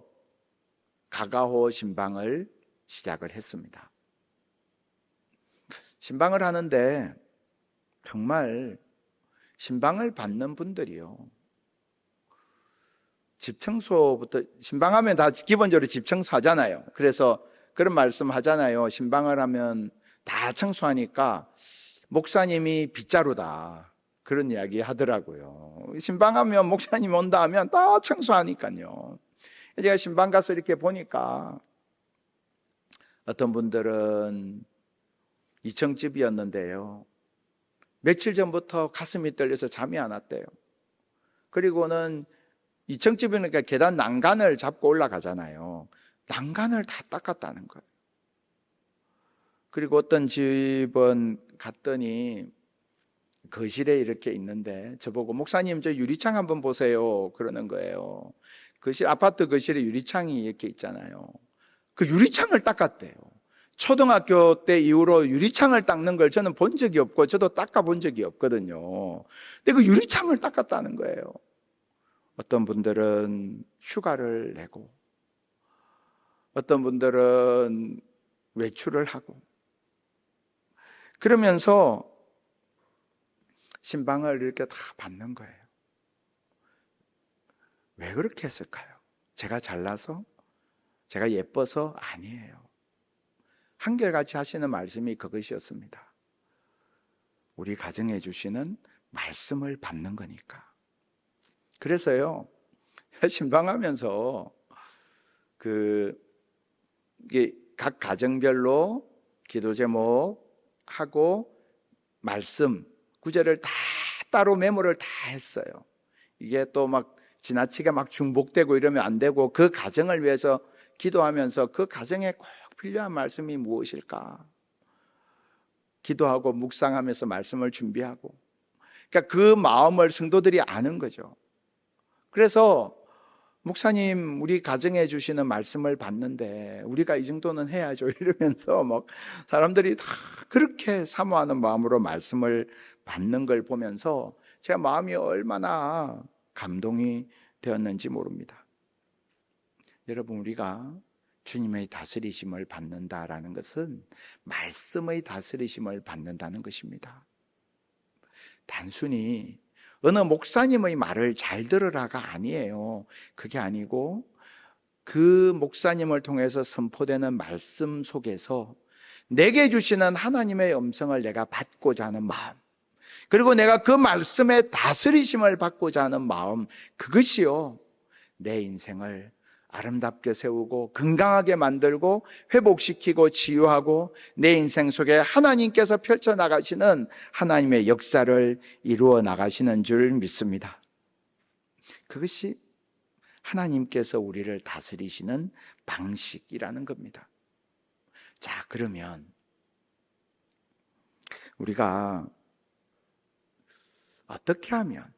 Speaker 1: 가가호 신방을 시작을 했습니다. 신방을 하는데 정말 신방을 받는 분들이요, 집 청소부터, 신방하면 다 기본적으로 집 청소하잖아요. 그래서 그런 말씀 하잖아요. 신방을 하면 다 청소하니까 목사님이 빗자루다, 그런 이야기 하더라고요. 신방하면 목사님 온다 하면 다 청소하니까요. 제가 신방 가서 이렇게 보니까 어떤 분들은 2층 집이었는데요, 며칠 전부터 가슴이 떨려서 잠이 안 왔대요. 그리고는 2층 집이니까 계단 난간을 잡고 올라가잖아요. 난간을 다 닦았다는 거예요. 그리고 어떤 집은 갔더니 거실에 이렇게 있는데 저보고 목사님 저 유리창 한번 보세요 그러는 거예요. 아파트 거실에 유리창이 이렇게 있잖아요. 그 유리창을 닦았대요. 초등학교 때 이후로 유리창을 닦는 걸 저는 본 적이 없고 저도 닦아본 적이 없거든요. 근데 그 유리창을 닦았다는 거예요. 어떤 분들은 휴가를 내고 어떤 분들은 외출을 하고 그러면서 신방을 이렇게 다 받는 거예요. 왜 그렇게 했을까요? 제가 잘나서? 제가 예뻐서? 아니에요. 한결같이 하시는 말씀이 그것이었습니다. 우리 가정해 주시는 말씀을 받는 거니까. 그래서요, 신방하면서 이게 각 가정별로 기도 제목하고 말씀 구절을 다 따로 메모를 다 했어요. 이게 또 지나치게 중복되고 이러면 안 되고 그 가정을 위해서 기도하면서 그 가정에 꼭 필요한 말씀이 무엇일까 기도하고 묵상하면서 말씀을 준비하고, 그러니까 그 마음을 성도들이 아는 거죠. 그래서 목사님 우리 가정해 주시는 말씀을 받는데 우리가 이 정도는 해야죠 이러면서 사람들이 다 그렇게 사모하는 마음으로 말씀을 받는 걸 보면서 제가 마음이 얼마나 감동이 되었는지 모릅니다. 여러분, 우리가 주님의 다스리심을 받는다라는 것은 말씀의 다스리심을 받는다는 것입니다. 단순히 어느 목사님의 말을 잘 들으라가 아니에요. 그게 아니고 그 목사님을 통해서 선포되는 말씀 속에서 내게 주시는 하나님의 음성을 내가 받고자 하는 마음, 그리고 내가 그 말씀에 다스리심을 받고자 하는 마음, 그것이요 내 인생을 아름답게 세우고 건강하게 만들고 회복시키고 치유하고 내 인생 속에 하나님께서 펼쳐나가시는 하나님의 역사를 이루어 나가시는 줄 믿습니다. 그것이 하나님께서 우리를 다스리시는 방식이라는 겁니다. 자, 그러면 우리가 어떻게 하면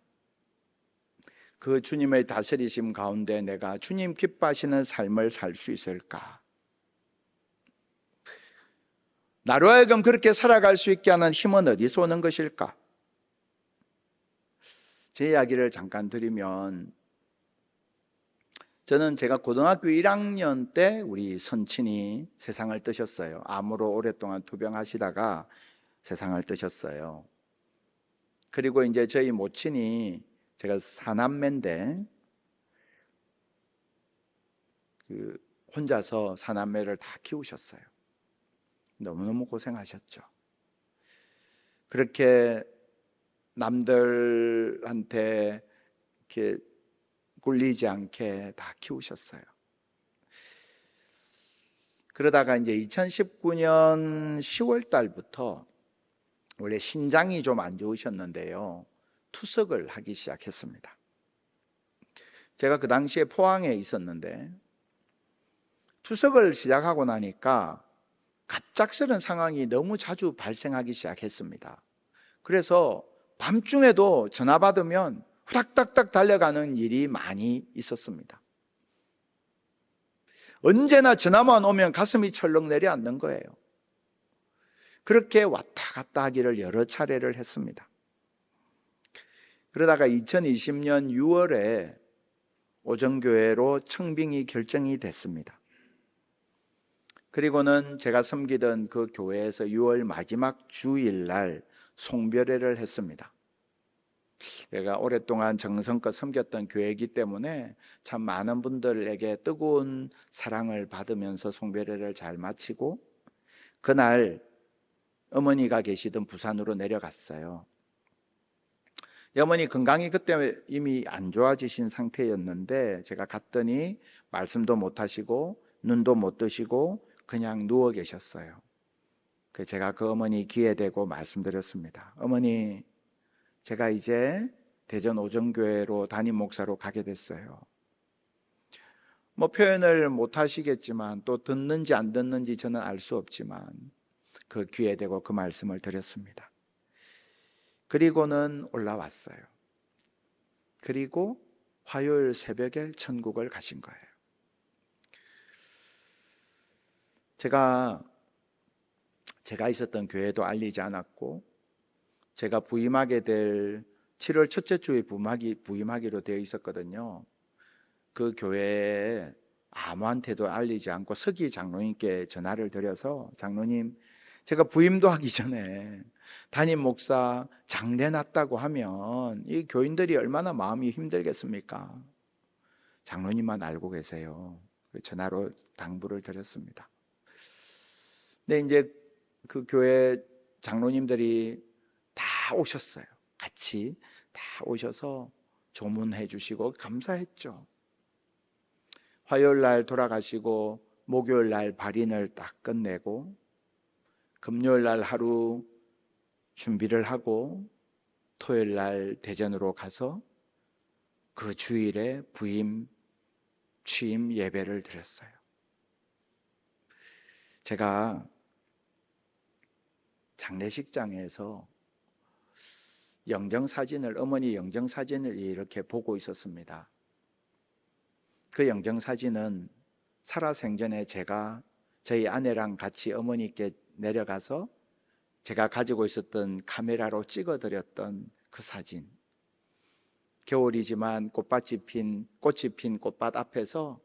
Speaker 1: 그 주님의 다스리심 가운데 내가 주님 기뻐하시는 삶을 살 수 있을까? 나로 하여금 그렇게 살아갈 수 있게 하는 힘은 어디서 오는 것일까? 제 이야기를 잠깐 드리면, 저는 제가 고등학교 1학년 때 우리 선친이 세상을 뜨셨어요. 암으로 오랫동안 투병하시다가 세상을 뜨셨어요. 그리고 이제 저희 모친이, 제가 사남매인데 혼자서 사남매를 다 키우셨어요. 너무너무 고생하셨죠. 그렇게 남들한테 이렇게 굴리지 않게 다 키우셨어요. 그러다가 이제 2019년 10월 달부터 원래 신장이 좀 안 좋으셨는데요, 투석을 하기 시작했습니다. 제가 그 당시에 포항에 있었는데 투석을 시작하고 나니까 갑작스런 상황이 너무 자주 발생하기 시작했습니다. 그래서 밤중에도 전화 받으면 후닥닥닥 달려가는 일이 많이 있었습니다. 언제나 전화만 오면 가슴이 철렁 내려앉는 거예요. 그렇게 왔다 갔다 하기를 여러 차례를 했습니다. 그러다가 2020년 6월에 오정교회로 청빙이 결정이 됐습니다. 그리고는 제가 섬기던 그 교회에서 6월 마지막 주일날 송별회를 했습니다. 제가 오랫동안 정성껏 섬겼던 교회이기 때문에 참 많은 분들에게 뜨거운 사랑을 받으면서 송별회를 잘 마치고, 그날 어머니가 계시던 부산으로 내려갔어요. 어머니 건강이 그때 이미 안 좋아지신 상태였는데 제가 갔더니 말씀도 못 하시고 눈도 못 뜨시고 그냥 누워 계셨어요. 제가 그 어머니 귀에 대고 말씀드렸습니다. 어머니, 제가 이제 대전 오정교회로 담임 목사로 가게 됐어요. 뭐 표현을 못 하시겠지만 또 듣는지 안 듣는지 저는 알 수 없지만 그 귀에 대고 그 말씀을 드렸습니다. 그리고는 올라왔어요. 그리고 화요일 새벽에 천국을 가신 거예요. 제가 있었던 교회도 알리지 않았고, 제가 부임하게 될 7월 첫째 주에 부임하기로 되어 있었거든요. 그 교회에 아무한테도 알리지 않고 서기 장로님께 전화를 드려서, 장로님, 제가 부임도 하기 전에 담임 목사 장례 났다고 하면 이 교인들이 얼마나 마음이 힘들겠습니까? 장로님만 알고 계세요. 전화로 당부를 드렸습니다. 근데 이제 그 교회 장로님들이 다 오셨어요. 같이 다 오셔서 조문해 주시고 감사했죠. 화요일 날 돌아가시고 목요일 날 발인을 딱 끝내고 금요일 날 하루 준비를 하고 토요일 날 대전으로 가서 그 주일에 부임 취임 예배를 드렸어요. 제가 장례식장에서 어머니 영정사진을 이렇게 보고 있었습니다. 그 영정사진은 살아생전에 제가 저희 아내랑 같이 어머니께 내려가서 제가 가지고 있었던 카메라로 찍어드렸던 그 사진. 겨울이지만 꽃이 핀 꽃밭 앞에서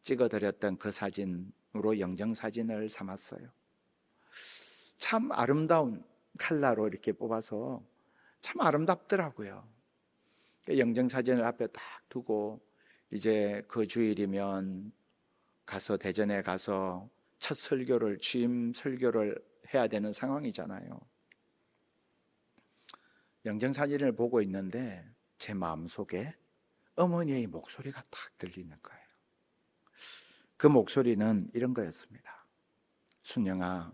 Speaker 1: 찍어드렸던 그 사진으로 영정사진을 삼았어요. 참 아름다운 컬러로 이렇게 뽑아서 참 아름답더라고요. 영정사진을 앞에 딱 두고 이제 그 주일이면 가서 대전에 가서 첫 취임 설교를 해야 되는 상황이잖아요. 영정사진을 보고 있는데 제 마음속에 어머니의 목소리가 딱 들리는 거예요. 그 목소리는 이런 거였습니다. 순영아,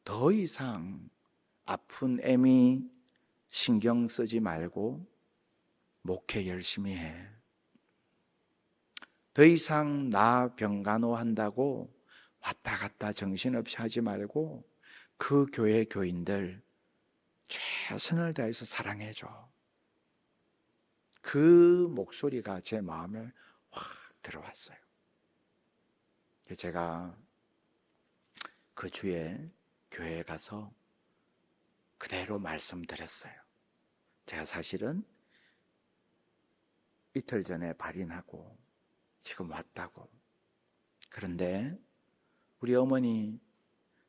Speaker 1: 더 이상 아픈 애미 신경 쓰지 말고 목회 열심히 해. 더 이상 나 병간호 한다고 왔다 갔다 정신없이 하지 말고 그 교회 교인들 최선을 다해서 사랑해줘. 그 목소리가 제 마음에 확 들어왔어요. 제가 그 주에 교회에 가서 그대로 말씀드렸어요. 제가 사실은 이틀 전에 발인하고 지금 왔다고. 그런데 우리 어머니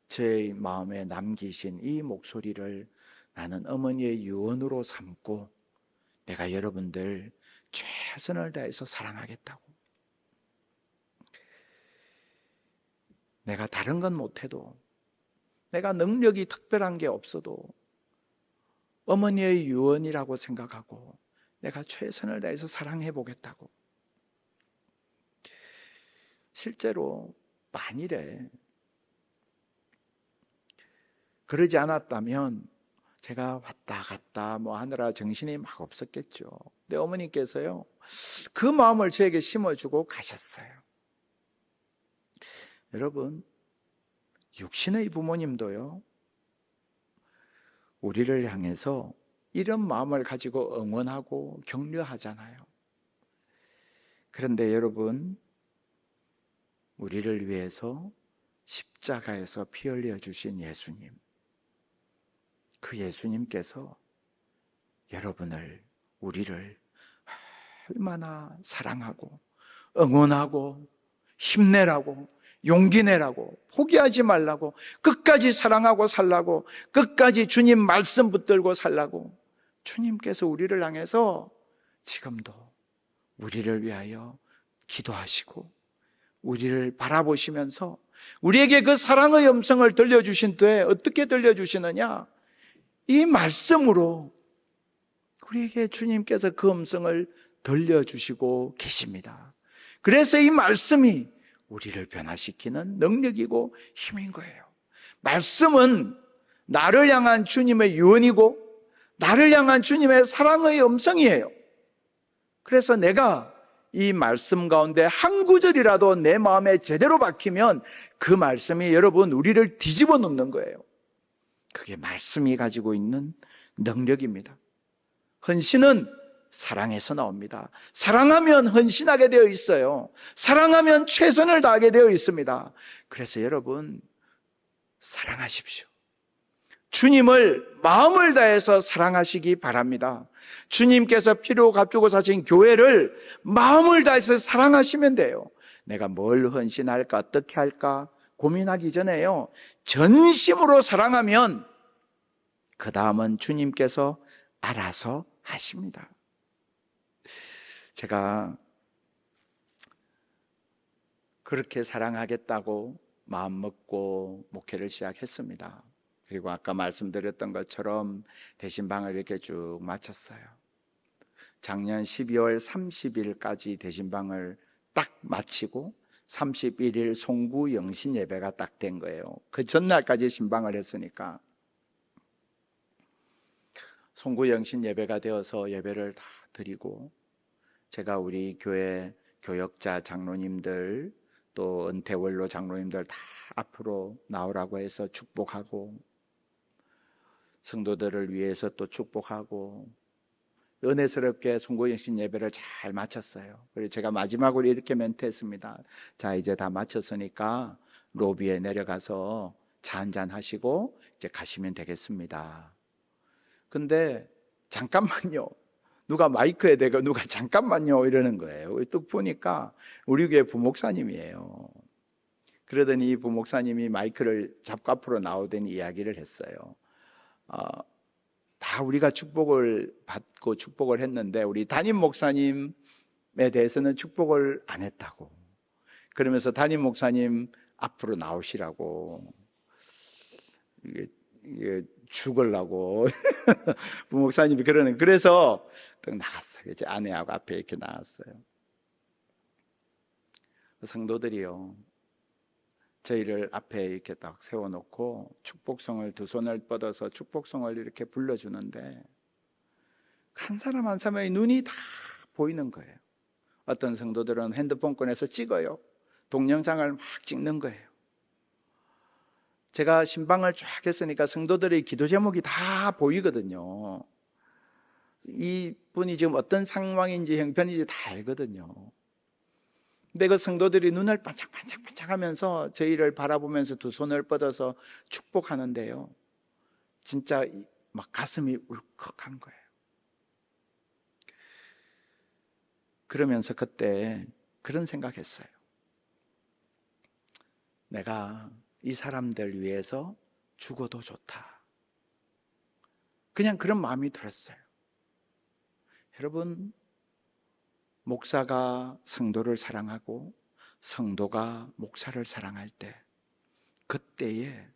Speaker 1: 제 마음에 남기신 이 목소리를 나는 어머니의 유언으로 삼고 내가 여러분들 최선을 다해서 사랑하겠다고. 내가 다른 건 못해도, 내가 능력이 특별한 게 없어도 어머니의 유언이라고 생각하고 내가 최선을 다해서 사랑해 보겠다고. 실제로 만일에 그러지 않았다면 제가 왔다 갔다 하느라 정신이 막 없었겠죠. 근데 어머니께서요, 그 마음을 저에게 심어주고 가셨어요. 여러분, 육신의 부모님도요, 우리를 향해서 이런 마음을 가지고 응원하고 격려하잖아요. 그런데 여러분, 우리를 위해서 십자가에서 피 흘려 주신 예수님, 그 예수님께서 여러분을, 우리를 얼마나 사랑하고 응원하고 힘내라고, 용기 내라고, 포기하지 말라고, 끝까지 사랑하고 살라고, 끝까지 주님 말씀 붙들고 살라고 주님께서 우리를 향해서 지금도 우리를 위하여 기도하시고 우리를 바라보시면서 우리에게 그 사랑의 음성을 들려주신 뒤에 어떻게 들려주시느냐? 이 말씀으로 우리에게 주님께서 그 음성을 들려주시고 계십니다. 그래서 이 말씀이 우리를 변화시키는 능력이고 힘인 거예요. 말씀은 나를 향한 주님의 유언이고 나를 향한 주님의 사랑의 음성이에요. 그래서 내가 이 말씀 가운데 한 구절이라도 내 마음에 제대로 박히면 그 말씀이 여러분 우리를 뒤집어 놓는 거예요. 그게 말씀이 가지고 있는 능력입니다. 헌신은 사랑에서 나옵니다. 사랑하면 헌신하게 되어 있어요. 사랑하면 최선을 다하게 되어 있습니다. 그래서 여러분 사랑하십시오. 주님을 마음을 다해서 사랑하시기 바랍니다. 주님께서 피로 값주고 사신 교회를 마음을 다해서 사랑하시면 돼요. 내가 뭘 헌신할까, 어떻게 할까 고민하기 전에요, 전심으로 사랑하면 그 다음은 주님께서 알아서 하십니다. 제가 그렇게 사랑하겠다고 마음먹고 목회를 시작했습니다. 그리고 아까 말씀드렸던 것처럼 대신방을 이렇게 쭉 마쳤어요. 작년 12월 30일까지 대신방을 딱 마치고 31일 송구 영신 예배가 딱 된 거예요. 그 전날까지 신방을 했으니까 송구 영신 예배가 되어서 예배를 다 드리고 제가 우리 교회 교역자 장로님들 또 은퇴원로 장로님들 다 앞으로 나오라고 해서 축복하고 성도들을 위해서 또 축복하고 은혜스럽게 송구영신 예배를 잘 마쳤어요. 그래서 제가 마지막으로 이렇게 멘트했습니다. 자, 이제 다 마쳤으니까 로비에 내려가서 차 한잔 하시고 이제 가시면 되겠습니다. 근데 잠깐만요. 누가 마이크에 대고 누가 잠깐만요 이러는 거예요. 뚝 보니까 우리 교회 부목사님이에요. 그러더니 이 부목사님이 마이크를 잡고 앞으로 나오더니 이야기를 했어요. 다 우리가 축복을 받고 축복을 했는데 우리 담임 목사님에 대해서는 축복을 안 했다고. 그러면서 담임 목사님 앞으로 나오시라고 이게 죽으려고 부목사님이 그러는. 그래서 딱 나갔어요. 이제 아내하고 앞에 이렇게 나왔어요. 성도들이요, 저희를 앞에 이렇게 딱 세워놓고 축복성을 두 손을 뻗어서 축복성을 이렇게 불러주는데 한 사람 한 사람의 눈이 다 보이는 거예요. 어떤 성도들은 핸드폰 꺼내서 찍어요. 동영상을 막 찍는 거예요. 제가 신방을 쫙 했으니까 성도들의 기도 제목이 다 보이거든요. 이분이 지금 어떤 상황인지 형편인지 다 알거든요. 근데 그 성도들이 눈을 반짝반짝 하면서 저희를 바라보면서 두 손을 뻗어서 축복하는데요, 진짜 막 가슴이 울컥한 거예요. 그러면서 그때 그런 생각했어요. 내가 이 사람들 위해서 죽어도 좋다. 그냥 그런 마음이 들었어요. 여러분, 목사가 성도를 사랑하고 성도가 목사를 사랑할 때, 그때에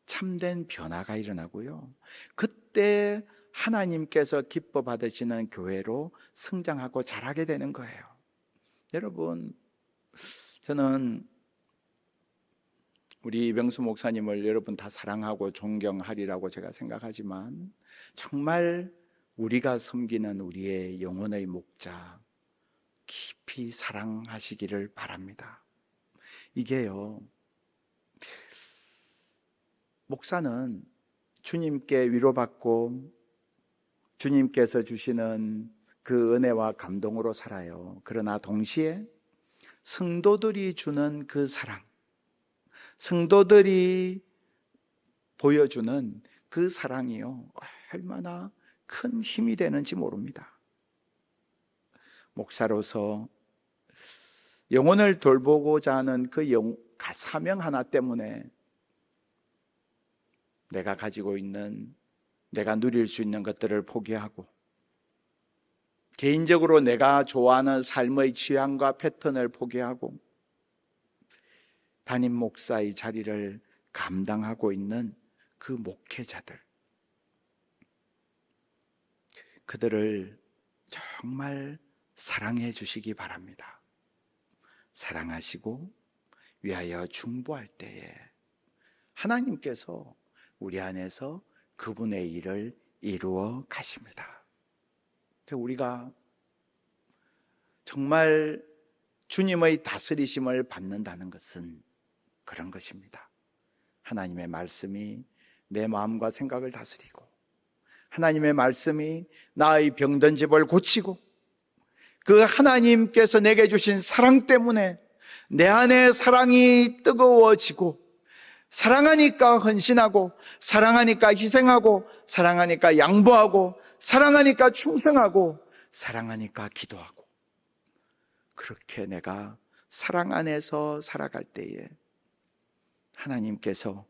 Speaker 1: 참된 변화가 일어나고요, 그때 하나님께서 기뻐 받으시는 교회로 성장하고 자라게 되는 거예요. 여러분, 저는 우리 이병수 목사님을 여러분 다 사랑하고 존경하리라고 제가 생각하지만, 정말 우리가 섬기는 우리의 영혼의 목자 깊이 사랑하시기를 바랍니다. 이게요, 목사는 주님께 위로받고 주님께서 주시는 그 은혜와 감동으로 살아요. 그러나 동시에 성도들이 주는 그 사랑, 성도들이 보여주는 그 사랑이요, 얼마나 큰 힘이 되는지 모릅니다. 목사로서 영혼을 돌보고자 하는 그 사명 하나 때문에 내가 가지고 있는, 내가 누릴 수 있는 것들을 포기하고, 개인적으로 내가 좋아하는 삶의 취향과 패턴을 포기하고 담임 목사의 자리를 감당하고 있는 그 목회자들, 그들을 정말 사랑해 주시기 바랍니다. 사랑하시고 위하여 중보할 때에 하나님께서 우리 안에서 그분의 일을 이루어 가십니다. 우리가 정말 주님의 다스리심을 받는다는 것은 그런 것입니다. 하나님의 말씀이 내 마음과 생각을 다스리고, 하나님의 말씀이 나의 병든 집을 고치고, 그 하나님께서 내게 주신 사랑 때문에 내 안에 사랑이 뜨거워지고, 사랑하니까 헌신하고, 사랑하니까 희생하고, 사랑하니까 양보하고, 사랑하니까 충성하고, 사랑하니까 기도하고, 그렇게 내가 사랑 안에서 살아갈 때에 하나님께서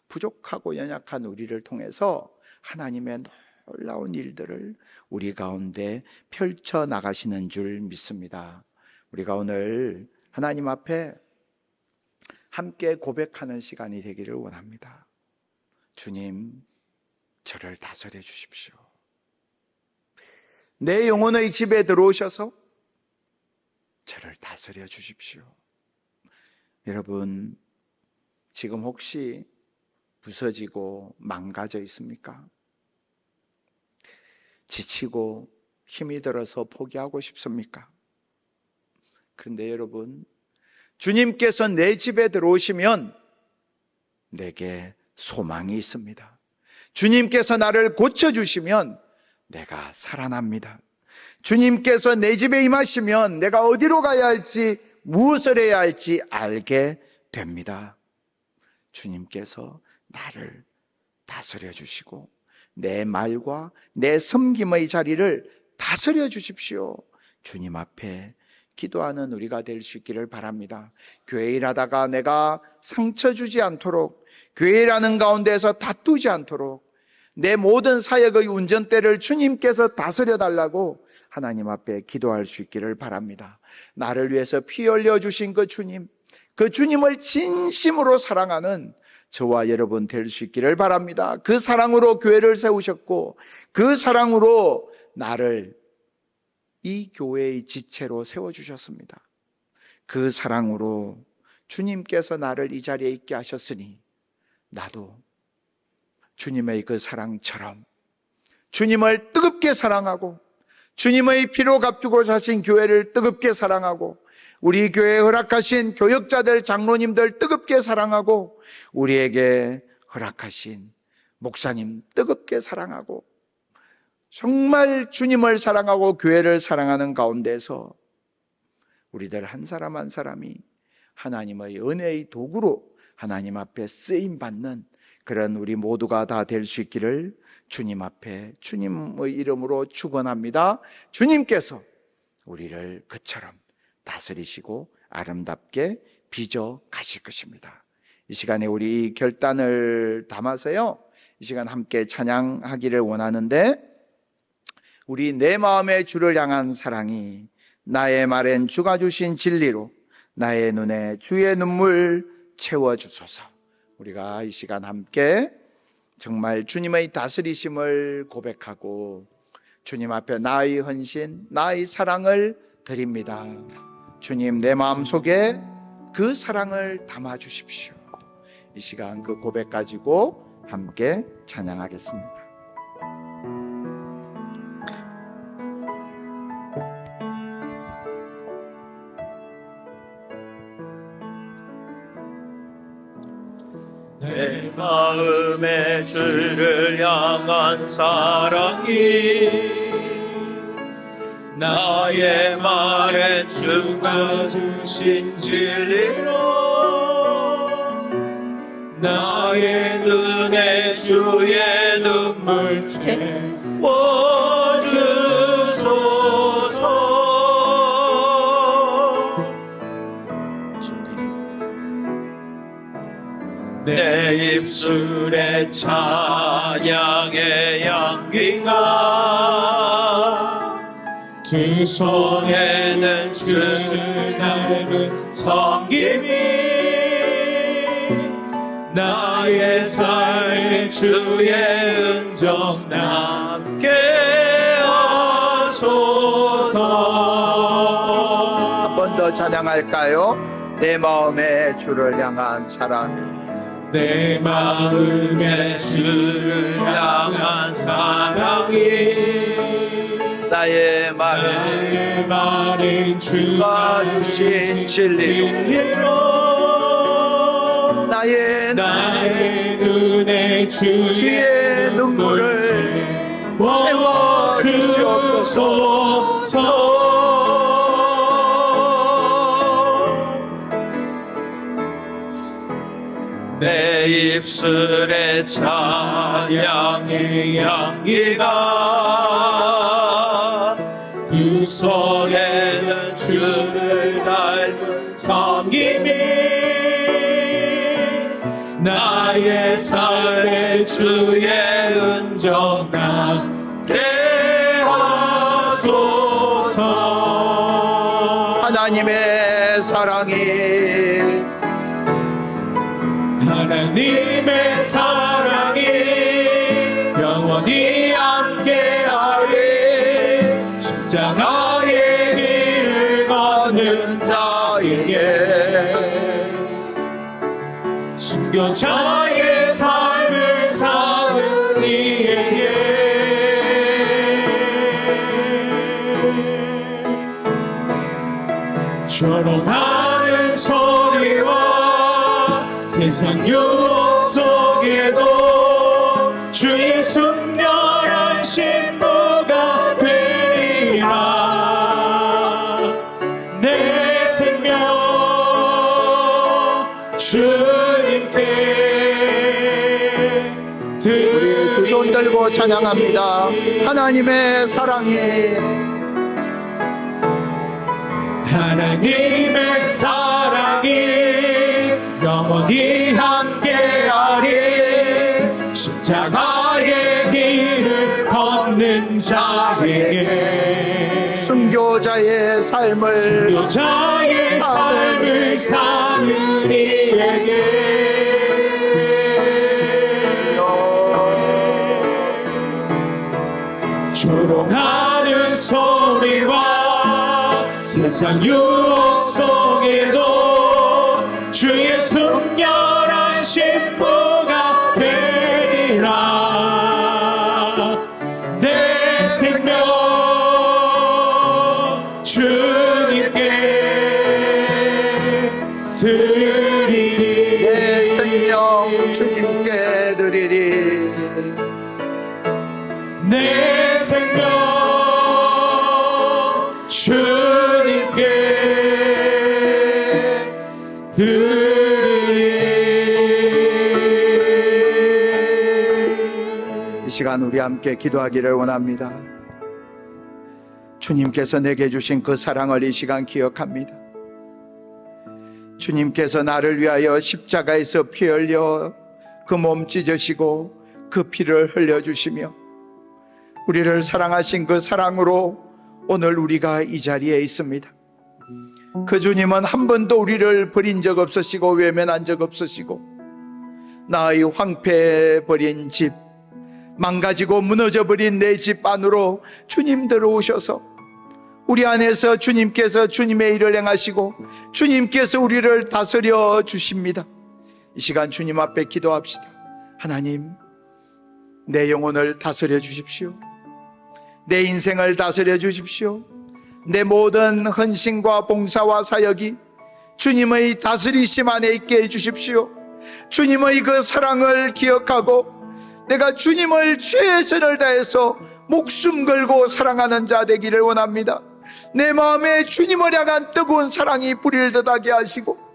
Speaker 1: 부족하고 연약한 우리를 통해서 하나님의 놀라운 일들을 우리 가운데 펼쳐 나가시는 줄 믿습니다. 우리가 오늘 하나님 앞에 함께 고백하는 시간이 되기를 원합니다. 주님, 저를 다스려 주십시오. 내 영혼의 집에 들어오셔서 저를 다스려 주십시오. 여러분, 지금 혹시 부서지고 망가져 있습니까? 지치고 힘이 들어서 포기하고 싶습니까? 그런데 여러분, 주님께서 내 집에 들어오시면 내게 소망이 있습니다. 주님께서 나를 고쳐주시면 내가 살아납니다. 주님께서 내 집에 임하시면 내가 어디로 가야 할지, 무엇을 해야 할지 알게 됩니다. 주님께서 나를 다스려 주시고 내 말과 내 섬김의 자리를 다스려 주십시오. 주님 앞에 기도하는 우리가 될 수 있기를 바랍니다. 교회 일하다가 내가 상처 주지 않도록, 교회 일하는 가운데서 다투지 않도록, 내 모든 사역의 운전대를 주님께서 다스려 달라고 하나님 앞에 기도할 수 있기를 바랍니다. 나를 위해서 피 흘려 주신 그 주님, 그 주님을 진심으로 사랑하는 저와 여러분 될 수 있기를 바랍니다. 그 사랑으로 교회를 세우셨고, 그 사랑으로 나를 이 교회의 지체로 세워주셨습니다. 그 사랑으로 주님께서 나를 이 자리에 있게 하셨으니 나도 주님의 그 사랑처럼 주님을 뜨겁게 사랑하고, 주님의 피로 값주고 사신 교회를 뜨겁게 사랑하고, 우리 교회에 허락하신 교역자들, 장로님들 뜨겁게 사랑하고, 우리에게 허락하신 목사님 뜨겁게 사랑하고 정말 주님을 사랑하고 교회를 사랑하는 가운데서 우리들 한 사람 한 사람이 하나님의 은혜의 도구로 하나님 앞에 쓰임받는 그런 우리 모두가 다 될 수 있기를 주님 앞에 주님의 이름으로 축원합니다. 주님께서 우리를 그처럼 다스리시고 아름답게 빚어 가실 것입니다. 이 시간에 우리 이 결단을 담아서요, 이 시간 함께 찬양하기를 원하는데, 우리 내 마음의 주를 향한 사랑이 나의 말엔 주가 주신 진리로 나의 눈에 주의 눈물 채워주소서. 우리가 이 시간 함께 정말 주님의 다스리심을 고백하고 주님 앞에 나의 헌신, 나의 사랑을 드립니다. 주님, 내 마음속에 그 사랑을 담아주십시오. 이 시간 그 고백 가지고 함께 찬양하겠습니다.
Speaker 2: 내 마음의 주를 향한 사랑이 나의 말에 주가 주신 진리로 나의 눈에 주의 눈물 채워주소서. 내 입술에 찬양의 향기가 두 손에는 주를 닮은 섬김이 나의 삶에 주의 은정 남게 하소서.
Speaker 1: 한 번 더 찬양할까요? 내 마음의 주를 향한 사랑이
Speaker 2: 내 마음에 주를 향한 사랑이
Speaker 1: 나의
Speaker 2: 말은 주가 주신 진리로 나의 눈에 주의 눈물을 채워주시옵소서. 내 입술에 찬양의 향기가 두 손에는 주를 닮은 섬김이 나의 삶에 주의 은정 남게 하소서.
Speaker 1: 하나님의 사랑이
Speaker 2: 하나님의 사랑이 영원히 함께하리. 십자가의 길을 걷는 자에게 순교자의 삶을 사는 이에게 조롱하는 소리와 세상 유혹 속에도 주의 순결한 신부가 되리라. 내 생명 주님께
Speaker 1: 우리 두 손 들고 찬양합니다. 하나님의 사랑이
Speaker 2: 하나님의 사랑이 영원히 함께하리. 십자가의 길을 걷는 자에게
Speaker 1: 순교자의 삶을
Speaker 2: 사는 이에게 조롱하는 소리와 세상 유혹 속에도 주의 순결한 신부가 되리라. 내 생명 주님께 드리리.
Speaker 1: 내 생명 주님께
Speaker 2: 들으리.
Speaker 1: 이 시간 우리 함께 기도하기를 원합니다. 주님께서 내게 주신 그 사랑을 이 시간 기억합니다. 주님께서 나를 위하여 십자가에서 피 흘려 그 몸 찢으시고 그 피를 흘려주시며 우리를 사랑하신 그 사랑으로 오늘 우리가 이 자리에 있습니다. 그 주님은 한 번도 우리를 버린 적 없으시고 외면한 적 없으시고 나의 황폐해버린 집, 망가지고 무너져버린 내 집 안으로 주님 들어오셔서 우리 안에서 주님께서 주님의 일을 행하시고 주님께서 우리를 다스려 주십니다. 이 시간 주님 앞에 기도합시다. 하나님, 내 영혼을 다스려 주십시오. 내 인생을 다스려 주십시오. 내 모든 헌신과 봉사와 사역이 주님의 다스리심 안에 있게 해주십시오. 주님의 그 사랑을 기억하고 내가 주님을 최선을 다해서 목숨 걸고 사랑하는 자 되기를 원합니다. 내 마음에 주님을 향한 뜨거운 사랑이 불을 돋게 하시고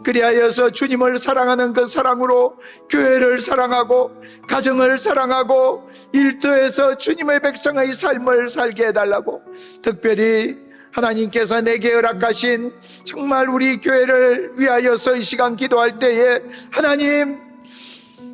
Speaker 1: 그리하여서 주님을 사랑하는 그 사랑으로 교회를 사랑하고 가정을 사랑하고 일터에서 주님의 백성의 삶을 살게 해달라고, 특별히 하나님께서 내게 허락하신 정말 우리 교회를 위하여서 이 시간 기도할 때에 하나님,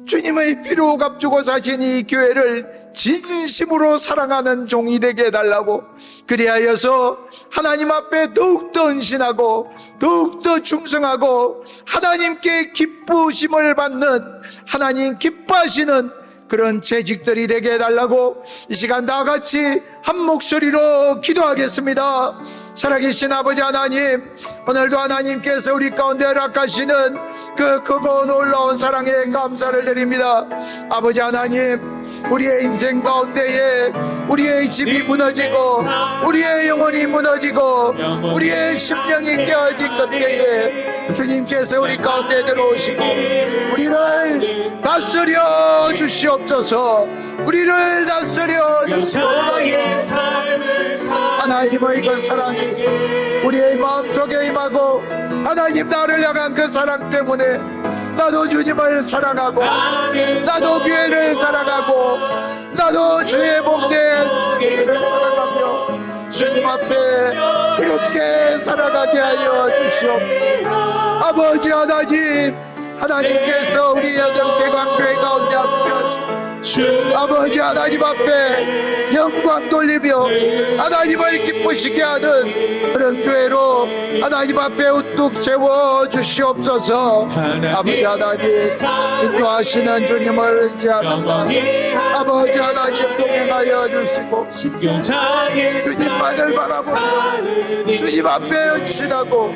Speaker 1: 주님의 피로 값주고 사신 이 교회를 진심으로 사랑하는 종이 되게 해달라고, 그리하여서 하나님 앞에 더욱더 헌신하고 더욱더 충성하고 하나님께 기쁘심을 받는, 하나님 기뻐하시는 그런 재직들이 되게 해달라고 이 시간 다 같이 한 목소리로 기도하겠습니다. 살아계신 아버지 하나님, 오늘도 하나님께서 우리 가운데 허락하시는 그 크고 놀라운 사랑에 감사를 드립니다. 아버지 하나님, 우리의 인생 가운데에 우리의 집이 무너지고 우리의 영혼이 무너지고 우리의 심령이 깨어진 그때에 주님께서 우리 가운데 들어오시고 우리를 다스려 주시옵소서. 우리를 다스려 주시옵소서. 하나님의 그 사랑이 우리의 마음속에 임하고 하나님 나를 향한 그 사랑 때문에 나도 주님을 사랑하고 나도 교회를 사랑하고 나도 주의 복된 사랑하며 주님 앞에 그렇게 살아가게 하여 주시옵소서. 아버지 하나님, 하나님께서 우리 여정대관교회 가운데 함께하시고 아버지 하나님 앞에 영광 돌리며 하나님을 기쁘시게 하는 그런 교회로 하나님 앞에 우뚝 세워 주시옵소서. 아버지 하나님, 인도하시는 주님을 의지합니다. 아버지 하나님 동행하여 주시고 주님만을 바라보고 주님 앞에 헌신하고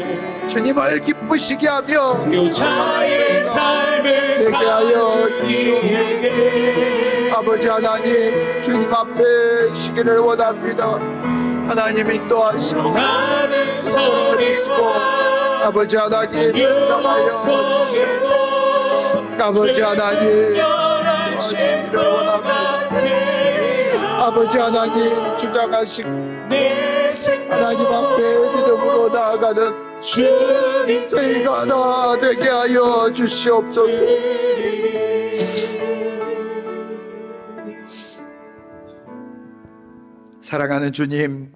Speaker 1: 주님을 기쁘시게 하며 되게 하여 주시옵소서. 아버지 하나님, 주님 앞에 시기를 원합니다. 하나님 인도하시고 아버지 하나님 주장하여 주시고 아버지 하나님 시기를 원합니다. 아버지 하나님 주장하시고 하나님 앞에 믿음으로 나아가는 저희가 다 되게 하여 주시옵소서. 사랑하는 주님,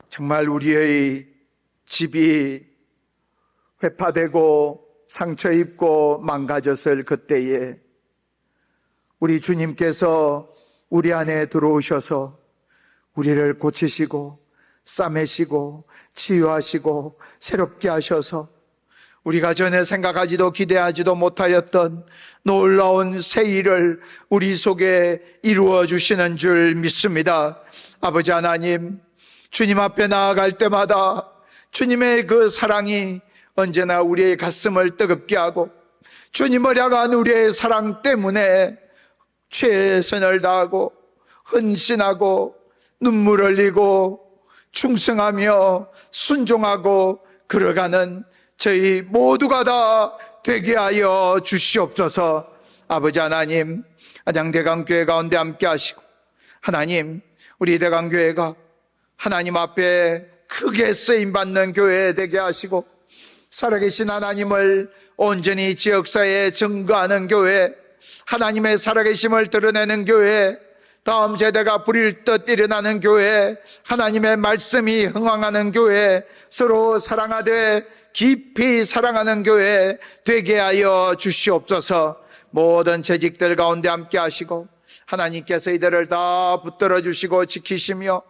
Speaker 1: 정말 우리의 집이 회파되고 상처 입고 망가졌을 그때에 우리 주님께서 우리 안에 들어오셔서 우리를 고치시고 싸매시고 치유하시고 새롭게 하셔서 우리가 전에 생각하지도 기대하지도 못하였던 놀라운 새 일을 우리 속에 이루어 주시는 줄 믿습니다. 아버지 하나님, 주님 앞에 나아갈 때마다 주님의 그 사랑이 언제나 우리의 가슴을 뜨겁게 하고 주님을 향한 우리의 사랑 때문에 최선을 다하고 헌신하고 눈물 흘리고 충성하며 순종하고 걸어가는 저희 모두가 다 되게 하여 주시옵소서. 아버지 하나님, 안양대강교회 가운데 함께 하시고 하나님, 우리 대강교회가 하나님 앞에 크게 쓰임받는 교회 되게 하시고 살아계신 하나님을 온전히 지역사회에 증거하는 교회, 하나님의 살아계심을 드러내는 교회, 다음 세대가 부릴 듯 일어나는 교회, 하나님의 말씀이 흥황하는 교회, 서로 사랑하되 깊이 사랑하는 교회 되게 하여 주시옵소서. 모든 재직들 가운데 함께 하시고 하나님께서 이들을 다 붙들어 주시고 지키시며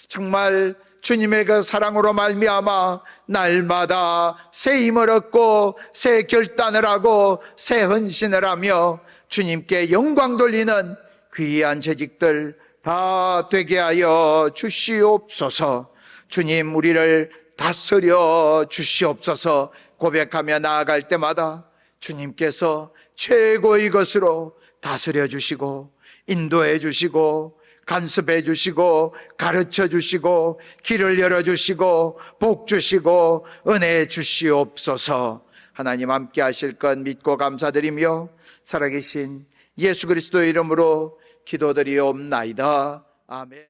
Speaker 1: 정말 주님의 그 사랑으로 말미암아 날마다 새 힘을 얻고 새 결단을 하고 새 헌신을 하며 주님께 영광 돌리는 귀한 재직들 다 되게 하여 주시옵소서. 주님, 우리를 다스려 주시옵소서. 고백하며 나아갈 때마다 주님께서 최고의 것으로 다스려 주시고 인도해 주시고 간섭해 주시고 가르쳐 주시고 길을 열어 주시고 복 주시고 은혜 주시옵소서. 하나님 함께 하실 것 믿고 감사드리며 살아계신 예수 그리스도의 이름으로 기도드리옵나이다. 아멘.